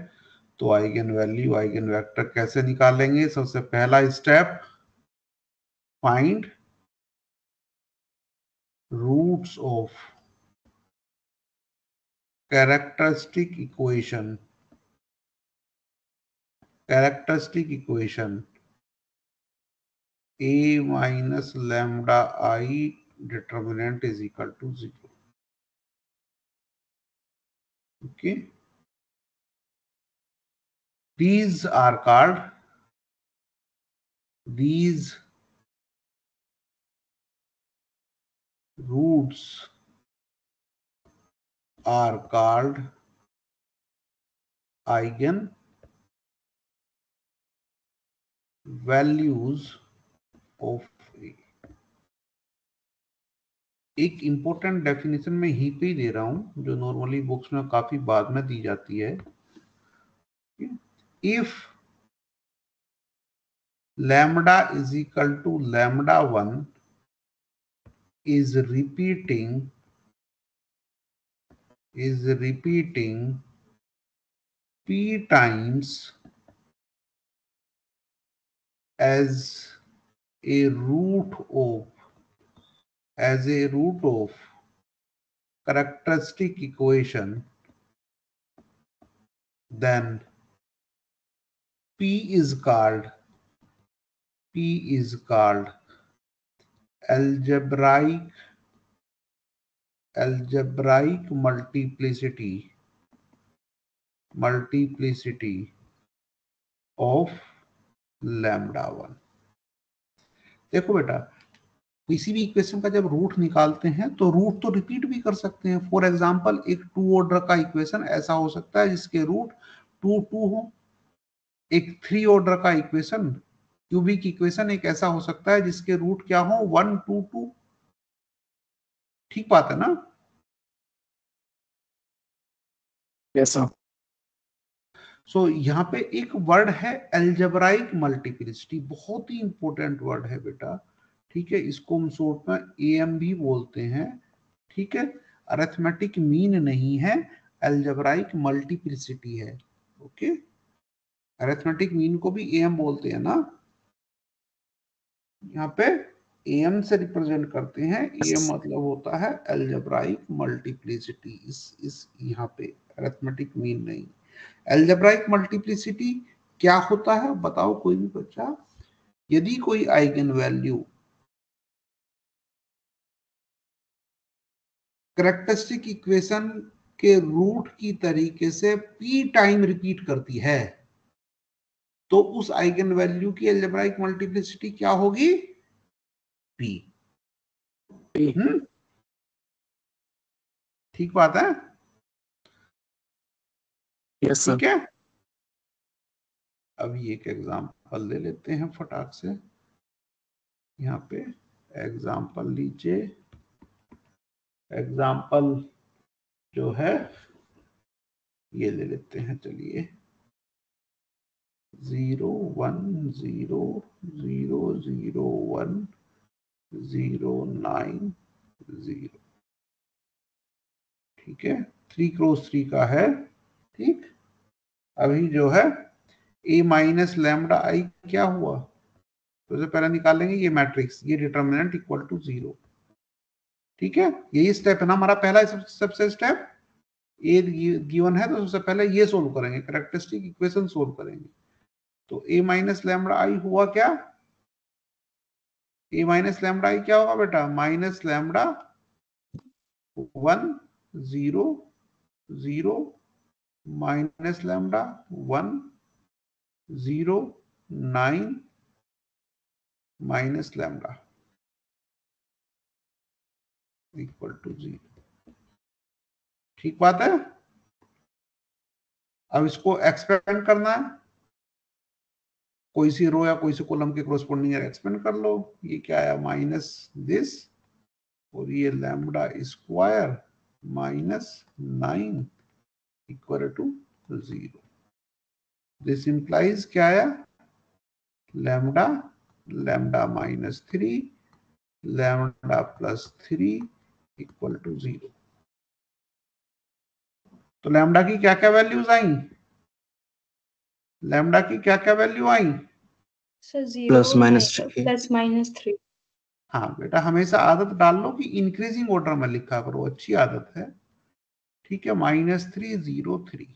Speaker 1: तो eigen value eigen vector कैसे निकालेंगे? सबसे पहला step, find roots of characteristic equation a minus lambda I determinant is equal to 0. Okay, these are called roots are called eigen values of A. एक इंपॉर्टेंट डेफिनेशन में यहीं पे ही दे रहा हूं जो नॉर्मली बुक्स में काफी बाद में दी जाती है। If lambda is equal to lambda 1 is repeating p times as a root of characteristic equation, then P is called algebraic multiplicity of lambda 1। देखो बेटा, किसी भी इक्वेशन का जब रूट निकालते हैं तो रूट तो रिपीट भी कर सकते हैं। फॉर एग्जांपल, एक 2 ऑर्डर का इक्वेशन ऐसा हो सकता है जिसके रूट 2 2 हो। एक 3 ऑर्डर का इक्वेशन, क्यूबिक इक्वेशन, एक ऐसा हो सकता है जिसके रूट क्या हो, 1 2 2। ठीक बात है ना?
Speaker 3: Yes sir.
Speaker 1: सो यहाँ पे एक वर्ड है एल्जेब्राइक मल्टीप्लिसिटी, बहुत ही इंपॉर्टेंट वर्ड है बेटा। ठीक है, इसको हम शॉर्ट में एएम भी बोलते हैं। ठीक है, अरिथमेटिक मीन नहीं है, एल्जेब्राइक मल्टीप्लिसिटी है। ओके, अरिथमेटिक मीन को भी एएम बोलते हैं ना, यहाँ पे एएम से रिप्रेजेंट करते हैं। एएम मतलब होता है एल्जेब्राइक मल्टीप्लिसिटी। इस यहाँ पे अरिथमेटिक मीन नहीं। एल्जेब्राइक मल्टीप्लिसिटी क्या होता है बताओ कोई भी बच्चा? यदि कोई आइगन वैल्यू कैरेक्टरिस्टिक इक्वेशन के रूट की तरीके से p टाइम रिपीट करती है तो उस आइगन वैल्यू की एल्जेब्राइक मल्टीप्लिसिटी क्या होगी? P।
Speaker 3: P।
Speaker 1: ठीक बात है?
Speaker 3: Yes sir.
Speaker 1: ठीक है, अभी एक एग्जांपल ले लेते हैं फटाक से। यहाँ पे एग्जांपल लीजिए, एग्जांपल जो है ये ले लेते हैं, चलिए 0 1 0 0 0 1 0 9 0। ठीक है, 3 क्रॉस 3 का है। ठीक, अभी जो है a माइनस लैम्डा आई क्या हुआ, तो सबसे पहले निकालेंगे ये मैट्रिक्स, ये डिटर्मिनेंट इक्वल टू 0। ठीक है, यही स्टेप है ना हमारा पहला सबसे स्टेप। ए गिवन है तो सबसे पहले ये सोल्व करेंगे, कैरेक्टरिस्टिक इक्वेशन सोल्व करेंगे। तो a माइनस लैम्डा आई हुआ क्या, a माइनस लैम्डा आई क्या होगा बेटा, minus lambda 1 0 0 minus lambda 1 0 9 minus lambda equal to 0। ठीक बात है, अब इसको एक्सपेंड करना है, कोई सी रो या कोई सी कॉलम के कोरस्पोंडिंग एक्सपेंड कर लो। ये क्या आया, माइनस दिस, और ये lambda square minus 9 equal to 0। This implies क्या आया, lambda lambda minus 3 lambda plus 3 equal to 0। तो लैम्डा की क्या क्या वैल्यूज आई, लैम्डा की क्या क्या वैल्यू आई,
Speaker 4: sir 0
Speaker 2: plus minus
Speaker 4: plus minus 3।
Speaker 1: हाँ बेटा, हमेशा आदत डाल लो कि इंक्रीजिंग ऑर्डर में लिखा करो, अच्छी आदत है। ठीक है, माइनस 3 0 3।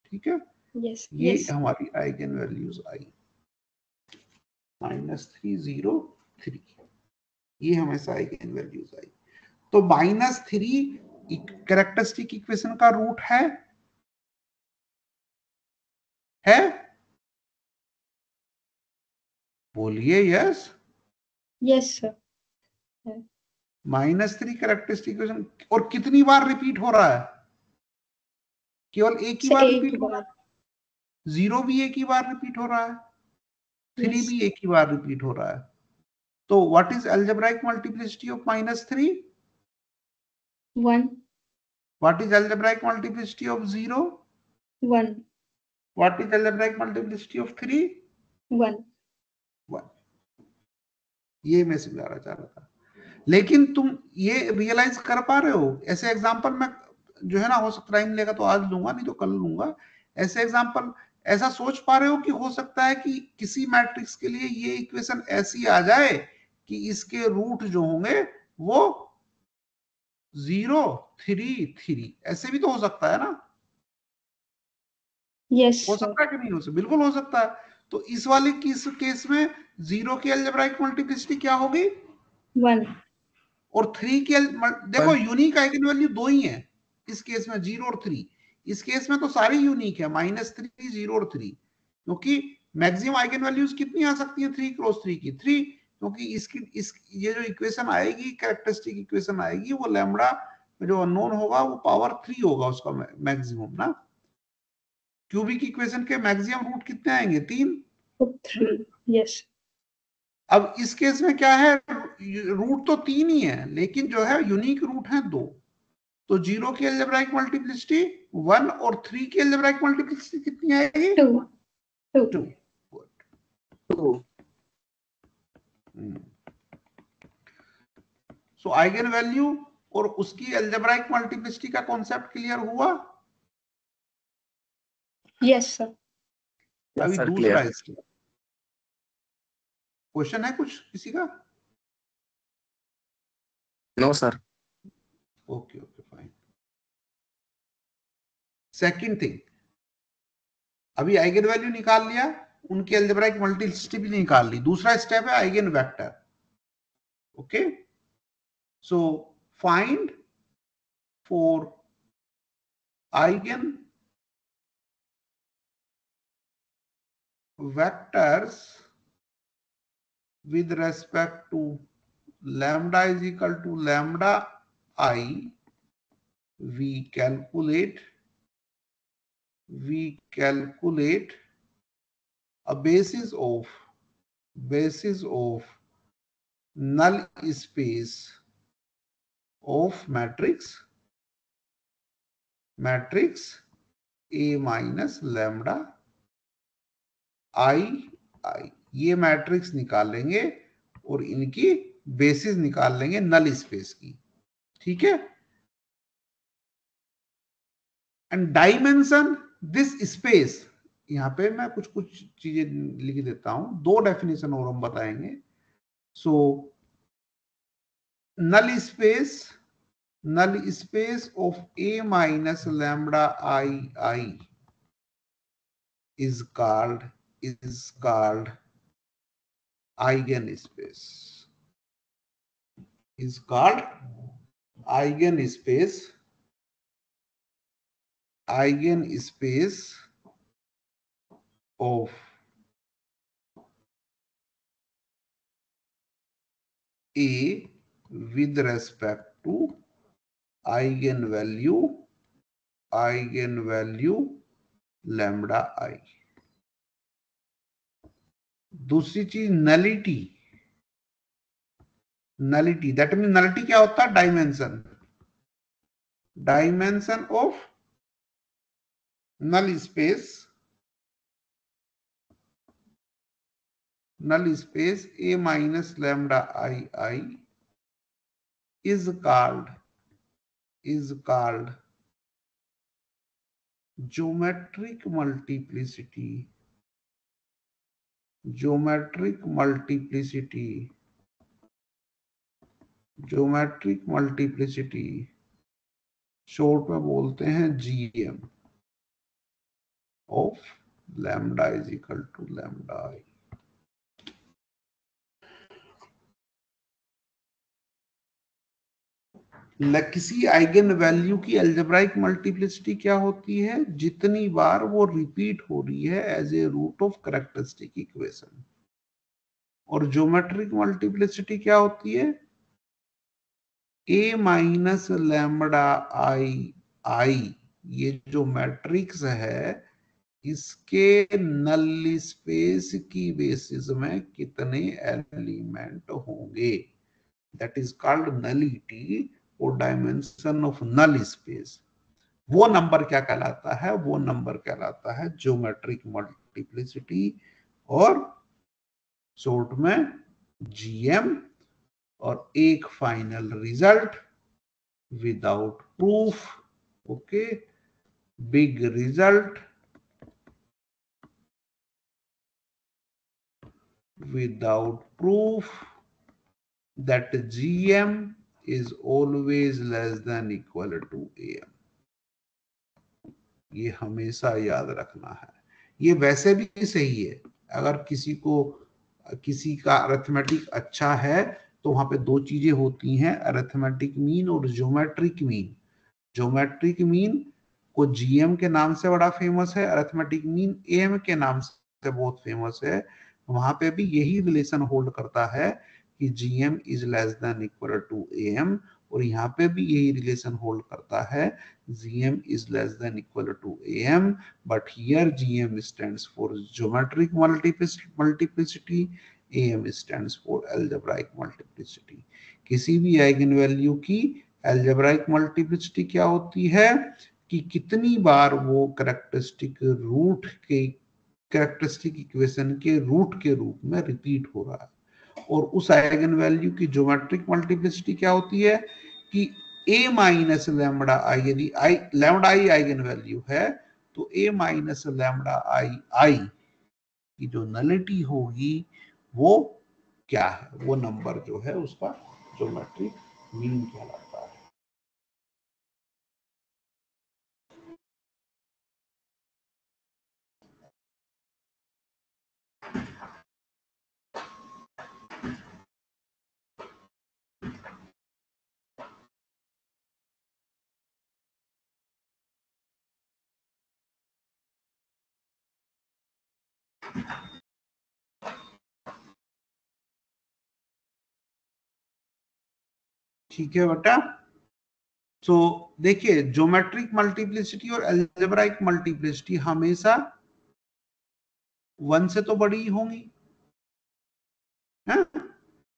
Speaker 1: ठीक है,
Speaker 4: यस
Speaker 1: ये
Speaker 4: यस
Speaker 1: हमारी आइगन वैल्यूज आई, माइनस 3 0 3, ये हमेशा आइगन वैल्यूज आई। तो माइनस 3 कैरेक्टरिस्टिक इक्वेशन का रूट है बोलिए yes.
Speaker 4: Yes sir.
Speaker 1: Minus 3 characteristic equation, और कितनी बार रिपीट हो रहा है, केवल एक ही
Speaker 4: सर
Speaker 1: बार
Speaker 4: एक
Speaker 1: रिपीट हो रहा
Speaker 4: बार।
Speaker 1: है, 0 भी एक ही बार रिपीट हो रहा है, 3
Speaker 4: यस
Speaker 1: भी एक ही बार रिपीट हो रहा है। तो what is algebraic multiplicity of minus 3,
Speaker 4: 1
Speaker 1: what is algebraic multiplicity of 0,
Speaker 4: 1
Speaker 1: what is algebraic multiplicity of 3,
Speaker 4: 1।
Speaker 1: 1। ये मैं समझाना चाह रहा था, लेकिन तुम ये रियलाइज कर पा रहे हो, ऐसे एग्जांपल में जो है ना, हो सकता टाइम लेगा तो आज लूंगा, नहीं तो कल लूंगा। ऐसे एग्जांपल ऐसा सोच पा रहे हो कि हो सकता है कि किसी मैट्रिक्स के लिए ये इक्वेशन ऐसी आ जाए कि इसके रूट जो होंगे वो 0 3 3, ऐसे भी तो हो सकता है ना,
Speaker 4: यस
Speaker 1: हो
Speaker 4: सर।
Speaker 1: सकता है कि नहीं हो सकता, बिल्कुल हो सकता है। तो इस वाले केस में 0 की अलजेब्राइक मल्टीप्लिसिटी क्या होगी,
Speaker 4: 1।
Speaker 1: और 3 की देखो यूनिक आइगन वैल्यू 2 ही है इस केस में, 0 और 3। इस केस में तो सारी यूनिक है, माइनस 3 0 और 3, क्योंकि मैक्सिमम आइगन वैल्यूज कितनी आ सकती है 3 क्रॉस 3 की 3, क्योंकि इस ये जो इक्वेशन आएगी, कैरेक्टरिस्टिक इक्वेशन आएगी, वो लैम्डा जो अननोन होगा वो पावर 3 होगा उसका मैक्सिमम ना। क्यूबिक इक्वेशन के मैक्सिमम रूट कितने आएंगे, 3।
Speaker 4: 3। यस।
Speaker 1: अब इस केस में क्या है, रूट तो 3 ही है, लेकिन जो है यूनिक रूट है 2। तो 0 की अलजेब्राइक मल्टीप्लिसिटी 1 और 3 की अलजेब्राइक मल्टीप्लिसिटी कितनी आएगी,
Speaker 4: 2
Speaker 1: 2। सो आइगन वैल्यू और उसकी अलजेब्राइक मल्टीप्लिसिटी का कॉन्सेप्ट क्लियर हुआ।
Speaker 4: Yes sir.
Speaker 1: अभी
Speaker 3: सर
Speaker 1: दूसरा
Speaker 3: क्लियर।
Speaker 1: स्टेप, क्वेश्चन है कुछ किसी का,
Speaker 3: no sir.
Speaker 1: Okay okay fine. Second thing, अभी आइगन वैल्यू निकाल लिया, उनकी अलजेब्राइक मल्टीप्लिसिटी भी निकाल ली, दूसरा स्टेप है eigen vector. Okay, so find for eigen vectors with respect to lambda is equal to lambda I, we calculate a basis of null space of matrix A minus lambda I. ये matrix निकालेंगे और इनकी basis निकाल लेंगे नल space की, ठीक है। And dimension this space, यहां पे मैं कुछ चीजें लिख देता हूं, दो डेफिनेशन और हम बताएंगे। सो null space of A minus lambda I is called eigenspace. Eigenspace of A with respect to eigenvalue lambda I. दूसरी चीज नलिटी, दैट मीन नलिटी क्या होता है? Dimension of null space A minus lambda I is called geometric multiplicity short में बोलते हैं GM of lambda is equal to lambda I. किसी eigen value की अलजेब्राइक मल्टीप्लिसिटी क्या होती है? जितनी बार वो रिपीट हो रही है as a root of characteristic equation. और ज्योमेट्रिक मल्टीप्लिसिटी क्या होती है? A माइनस लैम्बडा आई, ये जो मैट्रिक्स है इसके नल स्पेस की बेसिस में कितने एलिमेंट होंगे, दैट इज कॉल्ड नलिटी और डायमेंशन ऑफ नल स्पेस। वो नंबर क्या कहलाता है? वो नंबर कहलाता है ज्योमेट्रिक मल्टीप्लिसिटी, और शॉर्ट में GM। और एक final result without proof, okay, big result without proof that GM is always less than equal to AM। ये हमेशा याद रखना है। ये वैसे भी सही है, अगर किसी का अरिथमेटिक अच्छा है तो वहां पे दो चीजें होती हैं, अरिथमेटिक मीन और ज्योमेट्रिक मीन। ज्योमेट्रिक मीन को GM के नाम से बड़ा फेमस है, अरिथमेटिक मीन AM के नाम से बहुत फेमस है। वहां पे भी यही रिलेशन होल्ड करता है कि GM is less than equal to AM, और यहाँ पे भी यही रिलेशन होल्ड करता है, GM is less than equal to AM, but here GM stands for geometric multiplicity, AM stands for algebraic multiplicity. किसी भी आइगन वैल्यू की अलजेब्राइक मल्टीप्लिसिटी क्या होती है कि कितनी बार वो कैरेक्टरिस्टिक इक्वेशन के रूट के रूप में रिपीट हो रहा है। और उस आइगन वैल्यू की ज्योमेट्रिक मल्टीप्लिसिटी क्या होती है कि A माइनस लैम्बडा आई, यदि लैम्बडा आई आइगन वैल्यू है तो A माइनस लैम्बडा आई की जो नलिटी होगी वो क्या है? वो नंबर जो है उसका ज्योमेट्रिक मीन कहलाता है। ठीक है बेटा। सो देखिए, ज्योमेट्रिक मल्टीप्लिसिटी और अलजेब्राइक मल्टीप्लिसिटी हमेशा 1 से तो बड़ी ही होंगी,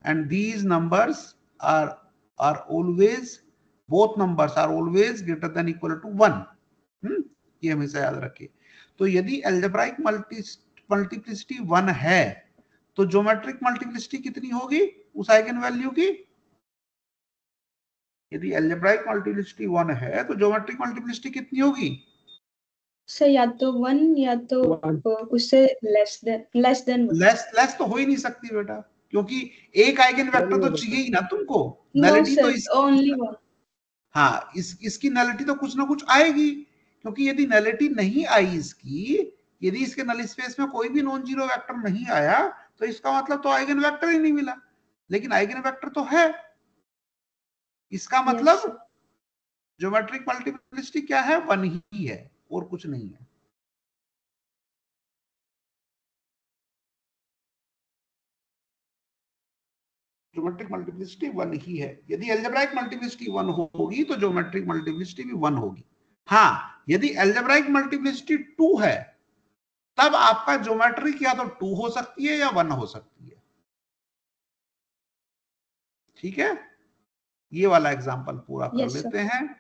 Speaker 1: and these numbers are always, both numbers are always greater than equal to 1। ये हमेशा याद रखिए। तो यदि अलजेब्राइक मल्टीप्लिसिटी 1 है तो ज्योमेट्रिक मल्टीप्लिसिटी कितनी होगी उस आइगन वैल्यू की? यदि अलजेब्राइक मल्टीप्लिसिटी 1 है तो ज्योमेट्रिक मल्टीप्लिसिटी कितनी होगी?
Speaker 4: सर या तो 1 या तो
Speaker 3: One.
Speaker 4: उससे लेस देन 1।
Speaker 1: लेस तो हो ही नहीं सकती बेटा, क्योंकि एक आइगन वेक्टर तो चाहिए ही ना तुमको।
Speaker 4: नो
Speaker 1: नलिटी तो
Speaker 4: सर, ओनली 1।
Speaker 1: हाँ, इसकी नलिटी तो कुछ ना कुछ आएगी, क्योंकि यदि नलिटी नहीं आई इसकी, यदि इसके नल स्पेस में कोई भी नॉन जीरो वेक्टर नहीं आया तो इसका मतलब तो आइगन वेक्टर ही नहीं मिला। लेकिन आइगन वेक्टर तो है, इसका मतलब ज्योमेट्रिक मल्टीप्लिसिटी क्या है? 1 ही है और कुछ नहीं है। ज्योमेट्रिक मल्टीप्लिसिटी 1 ही है। यदि अलजेब्राइक मल्टीप्लिसिटी 1 होगी तो ज्योमेट्रिक मल्टीप्लिसिटी भी 1 होगी। हाँ, यदि अलजेब्राइक मल्टीप्लिसिटी 2 है तब आपका ज्योमेट्रिक या तो 2 हो सकती है या 1 हो सकती है। ठीक है, ये वाला एग्जांपल पूरा कर लेते हैं।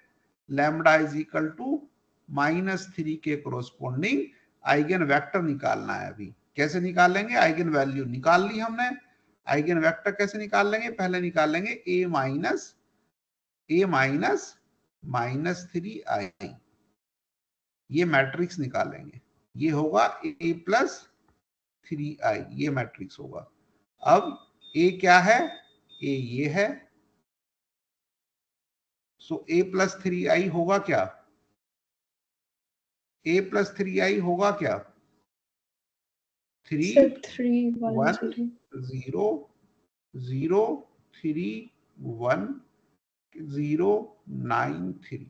Speaker 1: लैम्डा इज इक्वल टू -3 के कोरोस्पोंडिंग आइगन वेक्टर निकालना है। अभी कैसे निकालेंगे? आइगन वैल्यू निकाल ली हमने, आइगन वेक्टर कैसे निकाल लेंगे? पहले निकाल लेंगे a माइनस 3i, ये मैट्रिक्स निकालेंगे। ये होगा a प्लस 3i, ये मैट्रिक्स होगा। अब a क्या है? a ये है, सो a प्लस 3i होगा क्या? a प्लस 3i होगा क्या? 3 1 0 0 3 1 0 9 3।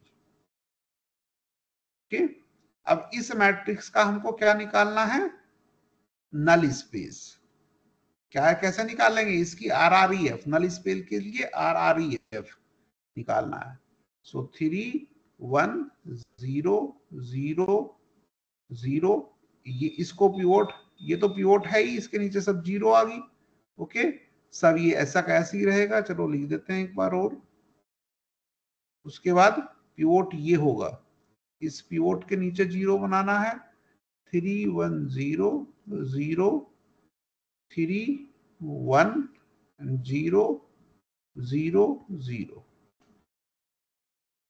Speaker 1: ओके, अब इस मैट्रिक्स का हमको क्या निकालना है? Null space. क्या, कैसे निकालेंगे? इसकी RREF, नल स्पेस के लिए RREF निकालना है। सो 3 1 0 0 0, ये इसको पिवोट, ये तो पिवोट है ही, इसके नीचे सब 0 आ गई। ओके, सब ये ऐसा कैसे ही रहेगा। चलो लिख देते हैं एक बार और। उसके बाद पिवोट ये होगा, इस पिवोट के नीचे 0 बनाना है। 3 1 0 0 3 1 0 0 0।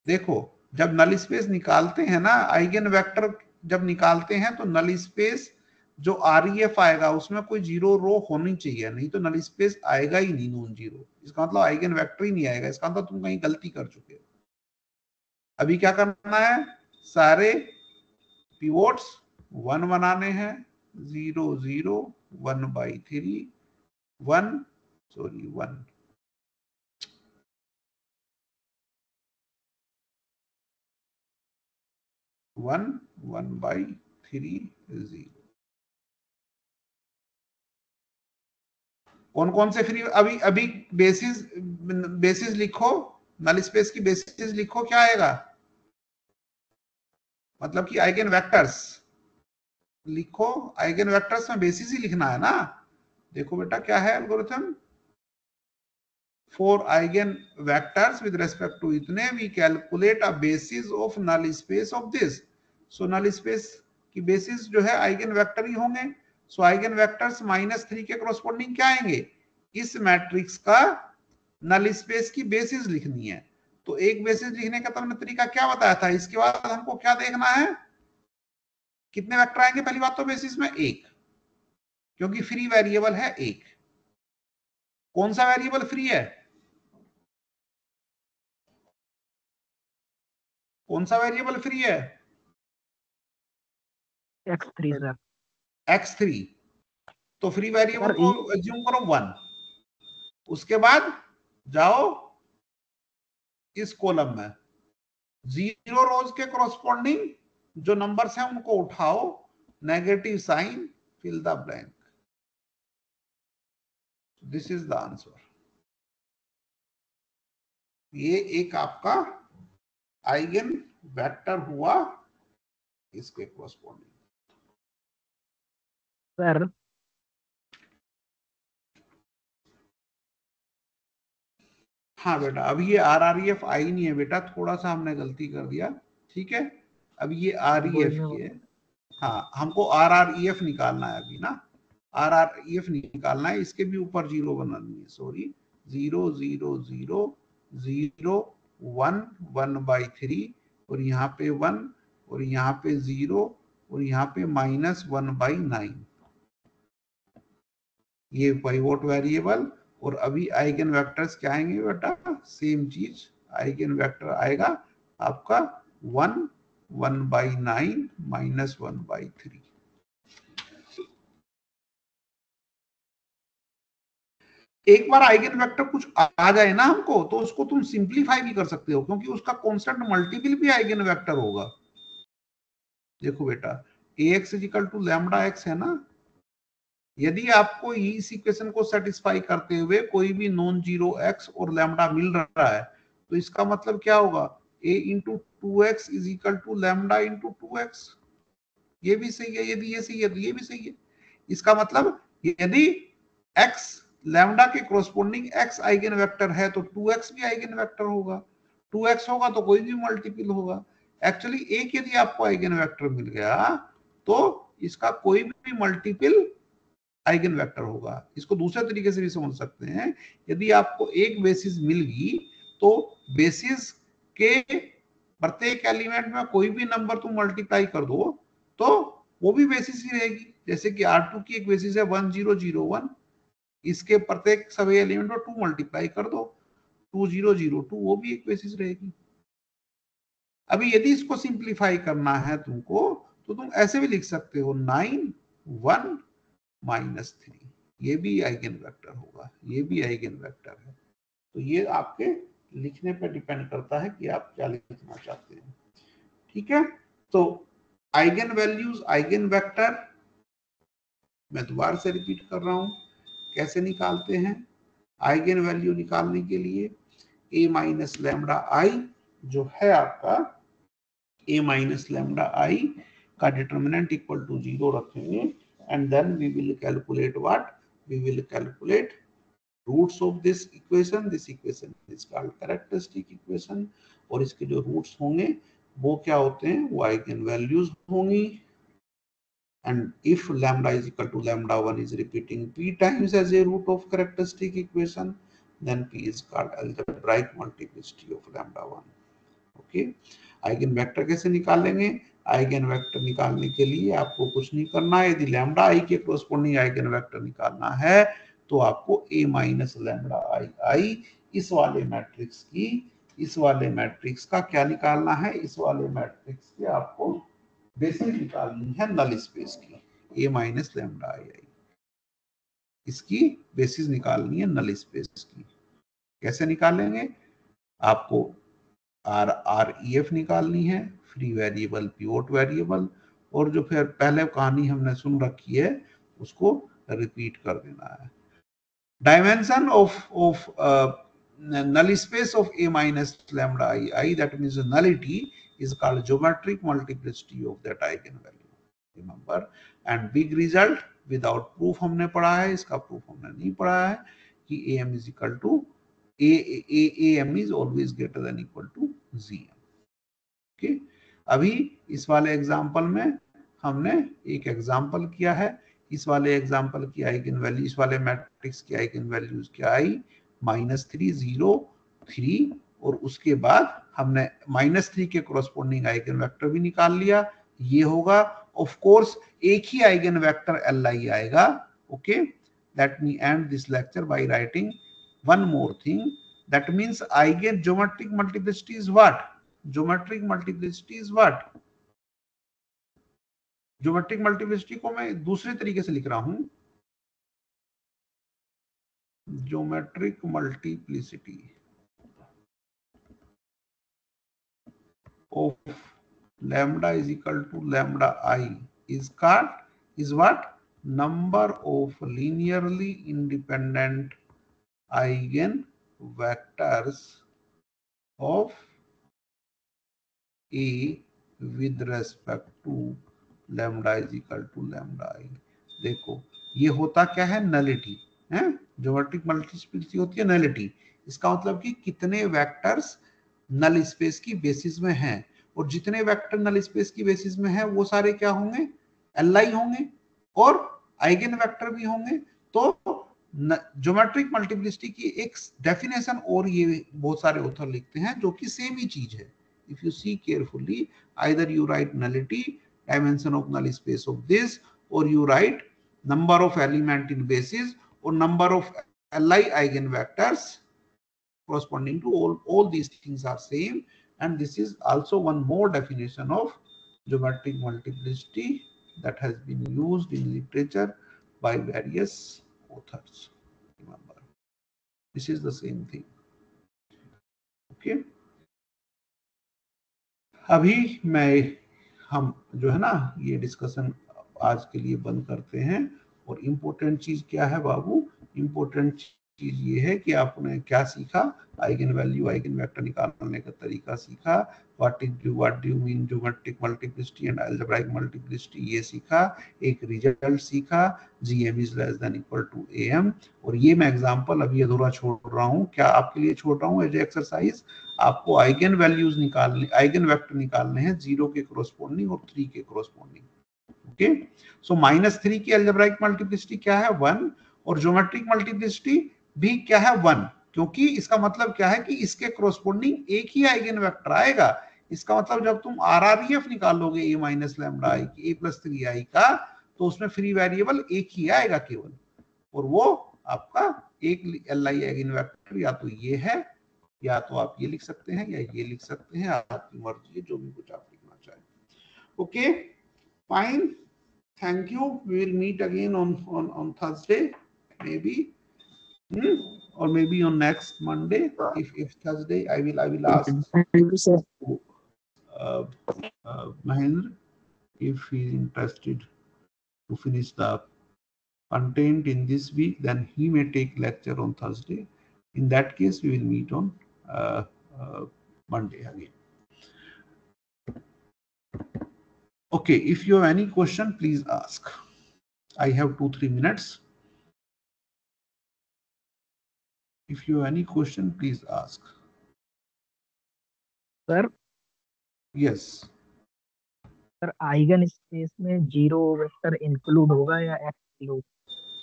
Speaker 1: देखो, जब नल स्पेस निकालते हैं ना, आइगन वेक्टर जब निकालते हैं तो नल स्पेस जो REF आएगा उसमें कोई 0 रो होनी चाहिए, नहीं तो नल स्पेस आएगा ही नहीं नॉन जीरो। इसका मतलब आइगन वेक्टर ही नहीं आएगा, इसका मतलब तुम कहीं गलती कर चुके हो। अभी क्या करना है? सारे पिवोट्स 1 बनाने हैं। 0 0 1/3 1 सॉरी 1 1 1/3 0। कौन कौन से फ्री? अभी अभी बेसिस लिखो, नल स्पेस की बेसिस लिखो, क्या आएगा? मतलब कि आइगन वेक्टर्स लिखो, आइगन वेक्टर्स में बेसिस ही लिखना है ना। देखो बेटा क्या है algorithm, for eigen vectors with respect to इतने we calculate a basis of null space of this. So null space की बेसिस जो है आइगन वेक्टर ही होंगे। सो आइगन वेक्टर्स -3 के कोरोस्पोंडिंग क्या आएंगे? इस मैट्रिक्स का नल स्पेस की बेसिस लिखनी है। तो एक बेसिस लिखने का तुमने तरीका क्या बताया था? इसके बाद हमको क्या देखना है? कितने वेक्टर आएंगे? पहली बात तो बेसिस में एक, क्योंकि फ्री वेरिएबल है एक। कौन सा वेरिएबल फ्री है? कौन सा वेरिएबल फ्री है?
Speaker 2: x3 sir.
Speaker 1: x3। तो फ्री वेरिएबल
Speaker 3: सर,
Speaker 1: को एज्यूम करो 1। उसके बाद जाओ इस कॉलम में 0 रोज के कोरोस्पोंडिंग जो नंबर्स हैं उनको उठाओ, negative sign, fill the blank. This is the answer. ये एक आपका आइगन वेक्टर हुआ इसके कोरस्पॉन्डिंग।
Speaker 3: सर
Speaker 1: हाँ बेटा, अब ये RREF आई नहीं है बेटा, थोड़ा सा हमने गलती कर दिया, ठीक है। अब ये REF की है, हाँ हमको RREF निकालना है अभी ना, RREF निकालना है, इसके भी ऊपर जीरो बनानी है, सॉरी 0 0 0 0 1 1/3 और यहाँ पे 1 और यहाँ पे 0 और यहाँ पे -1/9, ये पाइवोट वेरिएबल। और अभी आइगन वेक्टर्स क्या आएंगे बेटा, सेम चीज, आइगन वेक्टर आएगा आपका 1 1/9 -1/3। एक बार आइगन वेक्टर कुछ आ जाए ना हमको, तो उसको तुम सिंप्लीफाई भी कर सकते हो, क्योंकि उसका कांस्टेंट मल्टीपल भी आइगन वेक्टर होगा। देखो बेटा, ax = λx है ना, यदि आपको इस इक्वेशन को सेटिस्फाई करते हुए कोई भी नॉन जीरो x और लैम्डा मिल रहा है, तो इसका मतलब क्या होगा, a × 2x = लैम्डा × 2x। ये भी सही है, यदि ये सही है तो ये भी सही है। इसका मतलब यदि x लैम्डा के कोरस्पोंडिंग x आइगन वेक्टर है तो 2x भी आइगन वेक्टर होगा, 2x होगा तो कोई भी मल्टीपल होगा। एक्चुअली एक यदि आपको आइगन वेक्टर मिल गया तो इसका कोई भी मल्टीपल आइगन वेक्टर होगा। इसको दूसरे तरीके से भी समझ सकते हैं, यदि आपको एक बेसिस मिल गई तो बेसिस के प्रत्येक एलिमेंट में कोई भी नंबर तुम मल्टीप्लाई कर दो तो वो भी बेसिस ही रहेगी। जैसे कि R2 की एक बेसिस है 1001, इसके प्रत्येक सभी एलिमेंट में 2 मल्टीप्लाई कर दो 2002, वो भी एक बेसिस रहेगी। अभी यदि इसको सिंप्लीफाई करना है तुमको, तो तुम ऐसे भी लिख सकते हो 9 1 -3, ये भी आइगन वेक्टर होगा, ये भी आइगन वेक्टर है। तो ये आपके लिखने पर डिपेंड करता है कि आप क्या लिखना चाहते हैं, ठीक है। तो आइगन वैल्यूज, आइगन वेक्टर, मैं दोबारा से रिपीट कर रहा हूं, कैसे निकालते हैं। आइगन वैल्यू निकालने के लिए a - λI जो है आपका a - λI का डिटर्मिनेंट इक्वल टू 0 रखेंगे, and then we will calculate what, we will calculate roots of this equation is called characteristic equation, और इसके जो रूट्स होंगे वो क्या होते हैं, वो आइगन वैल्यूज होंगी। and if lambda is equal to λ1 is repeating p times as a root of characteristic equation, then p is called algebraic multiplicity of λ1। Okay, eigen vector कैसे निकालेंगे। आइगन वेक्टर निकालने के लिए आपको कुछ नहीं करना है, यदि लैम्डा आई के कोरस्पोंडिंग आइगन वेक्टर निकालना है तो आपको a - λI इस वाले मैट्रिक्स की, इस वाले मैट्रिक्स का क्या निकालना है, इस वाले मैट्रिक्स के आपको बेसिस निकालनी है नल स्पेस की, a - λI, इसकी बेसिस निकालनी है नल स्पेस की। कैसे निकालेंगे, आपको RREF निकालनी है, फ्री वेरिएबल, पिवोट वेरिएबल, और जो फिर पहले कहानी हमने सुन रखी है उसको रिपीट कर देना है। Dimension of null space of a - λI, that means nullity is called geometric multiplicity of that eigenvalue, remember। and big result without proof हमने पढ़ा है, इसका प्रूफ हमने नहीं पढ़ा है कि am is equal to am is always greater than equal to gm। Okay, अभी इस वाले एग्जांपल में हमने एक एग्जांपल किया है, इस वाले एग्जांपल की आइगन वैल्यू, इस वाले मैट्रिक्स की आइगन वैल्यूज क्या आई, -3 0 3, और उसके बाद हमने -3 के कोरस्पोंडिंग आइगन वेक्टर भी निकाल लिया, ये होगा। ऑफ कोर्स एक ही आइगन वेक्टर Li आएगा। Okay, let me end this lecture by writing one more thing, that means eigen geometric multiplicity is what, geometric multiplicity is what, geometric multiplicity को मैं दूसरे तरीके से लिख रहा हूं, geometric multiplicity of lambda is equal to λI is what, number of linearly independent eigen vectors of A with respect to lambda is equal to lambda I. देखो ये होता क्या है, नलिटी है। ज्योमेट्रिक मल्टीप्लिसिटी होती है नलिटी। इसका मतलब कि कितने वेक्टर्स नल स्पेस की बेसिस में हैं, और जितने वेक्टर नल स्पेस की बेसिस में हैं वो सारे क्या होंगे, एलआई होंगे और आइगन वेक्टर भी होंगे। तो ज्योमेट्रिक मल्टीप्लिसिटी की एक डेफिनेशन और ये बहुत सारे ऑथर लिखते हैं जो कि सेम ही चीज है। If you see carefully, either you write nullity, dimension of null space of this, or you write number of element in basis or number of Li eigenvectors corresponding to all these things are same. And this is also one more definition of geometric multiplicity that has been used in literature by various authors. Remember, this is the same thing. Okay. अभी हम जो है ना ये discussion आज के लिए बंद करते हैं। और इम्पोर्टेंट चीज क्या है बाबू, इम्पोर्टेंट चीज ये है कि आपने क्या सीखा, आइगन वैल्यू आइगन वेक्टर निकालने का तरीका सीखा, what do you mean geometric multiplicity and algebraic multiplicity ये सीखा, एक रिजल्ट सीखा gm is less than equal to am। और ये मैं एग्जांपल अभी अधूरा छोड़ रहा हूँ, क्या आपके लिए छोड़ रहा हूँ एज एक्सरसाइज। आपको आइगन वैल्यूज निकालने, आइगन वेक्टर निकालने हैं 0 के कोरोस्पोंडिंग और 3 के कोरोस्पोंडिंग। ओके, सो -3 की अलजेब्राइक मल्टीप्लिसिटी क्या है 1, और ज्योमेट्रिक मल्टीप्लिसिटी भी क्या है 1, क्योंकि इसका मतलब क्या है कि इसके कोरोस्पोंडिंग एक ही आइगन वेक्टर आएगा। इसका मतलब जब तुम RREF निकालोगे a माइनस लैम्डा आई की a प्लस 3i का, तो उसमें फ्री वेरिएबल एक ही आएगा केवल, और वो आपका एक Li आइगन वेक्टर या तो ये है, या तो आप ये लिख सकते हैं या ये लिख सकते हैं, आपकी मर्जी है जो भी कुछ आप लिखना चाहें। Okay fine, thank you, we will meet again on Thursday maybe, or maybe on next Monday. If Thursday I will ask
Speaker 3: Thank you, sir.
Speaker 1: Mahendra if he is interested to finish the content in this week, then he may take lecture on Thursday. In that case we will meet on Monday again. Okay, if you have any question, please ask. I have 2-3 minutes. If you have any question, please ask.
Speaker 5: Sir
Speaker 1: Yes.
Speaker 5: Sir eigen space में zero vector include होगा या exclude?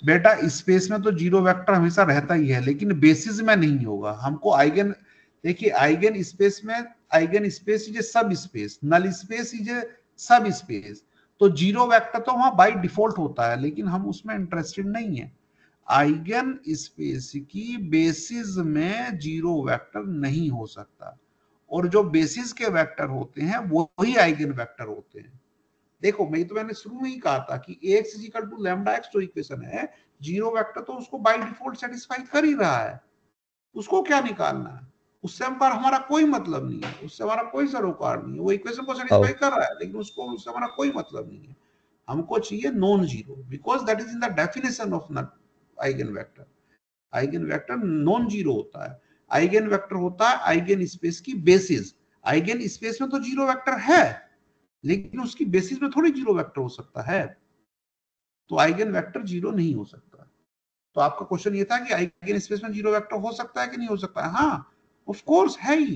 Speaker 1: बेटा space में तो zero vector हमेशा रहता ही है, लेकिन बेसिस में नहीं होगा। हमको आइगन, देखिए आइगन स्पेस में, eigenspace is a subspace, null space is a subspace, तो जीरो वेक्टर तो वहां बाय डिफॉल्ट होता है, लेकिन हम उसमें इंटरेस्टेड नहीं है। आइगन स्पेस की बेसिस में जीरो वेक्टर नहीं हो सकता, और जो बेसिस के वेक्टर होते हैं वो ही आइगन वेक्टर होते हैं। देखो मैंने शुरू में ही कहा था कि ax is equal to lambda x जो इक्वेशन है, जीरो वेक्टर तो उसको बाय डिफॉल्ट सेटिस्फाई कर ही रहा है, उसको क्या निकालना है, उससे हमारा कोई मतलब नहीं है, उससे हमारा कोई सरोकार नहीं है। वो इक्वेशन को सेटिस्फाई कर रहा है, लेकिन उससे हमारा कोई मतलब नहीं है। हमको चाहिए non zero, because that is in the definition of eigen vector. Eigen vector non zero होता है, आइगन वेक्टर होता है आइगन स्पेस की बेसिस। आइगन स्पेस में तो जीरो वेक्टर है, लेकिन उसकी बेसिस में थोड़ी जीरो वेक्टर हो सकता है, तो आइगन वेक्टर जीरो नहीं हो सकता। तो आपका क्वेश्चन ये था कि आइगन स्पेस में जीरो वेक्टर हो सकता है कि नहीं हो सकता है? हाँ ऑफ कोर्स है ही,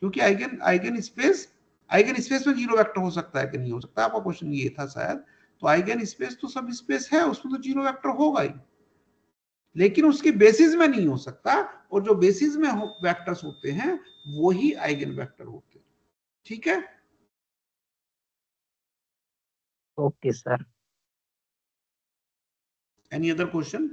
Speaker 1: क्योंकि आइगन स्पेस में जीरो वेक्टर हो सकता है कि नहीं हो सकता, आपका क्वेश्चन ये था शायद। तो आइगन स्पेस तो सब स्पेस है, उसमें तो जीरो वेक्टर होगा ही, लेकिन उसकी बेसिस में नहीं हो सकता, और जो बेसिस में वेक्टर्स होते हैं वो ही आइगन वेक्टर होते हैं। ठीक है,
Speaker 5: okay sir.
Speaker 1: Any other question?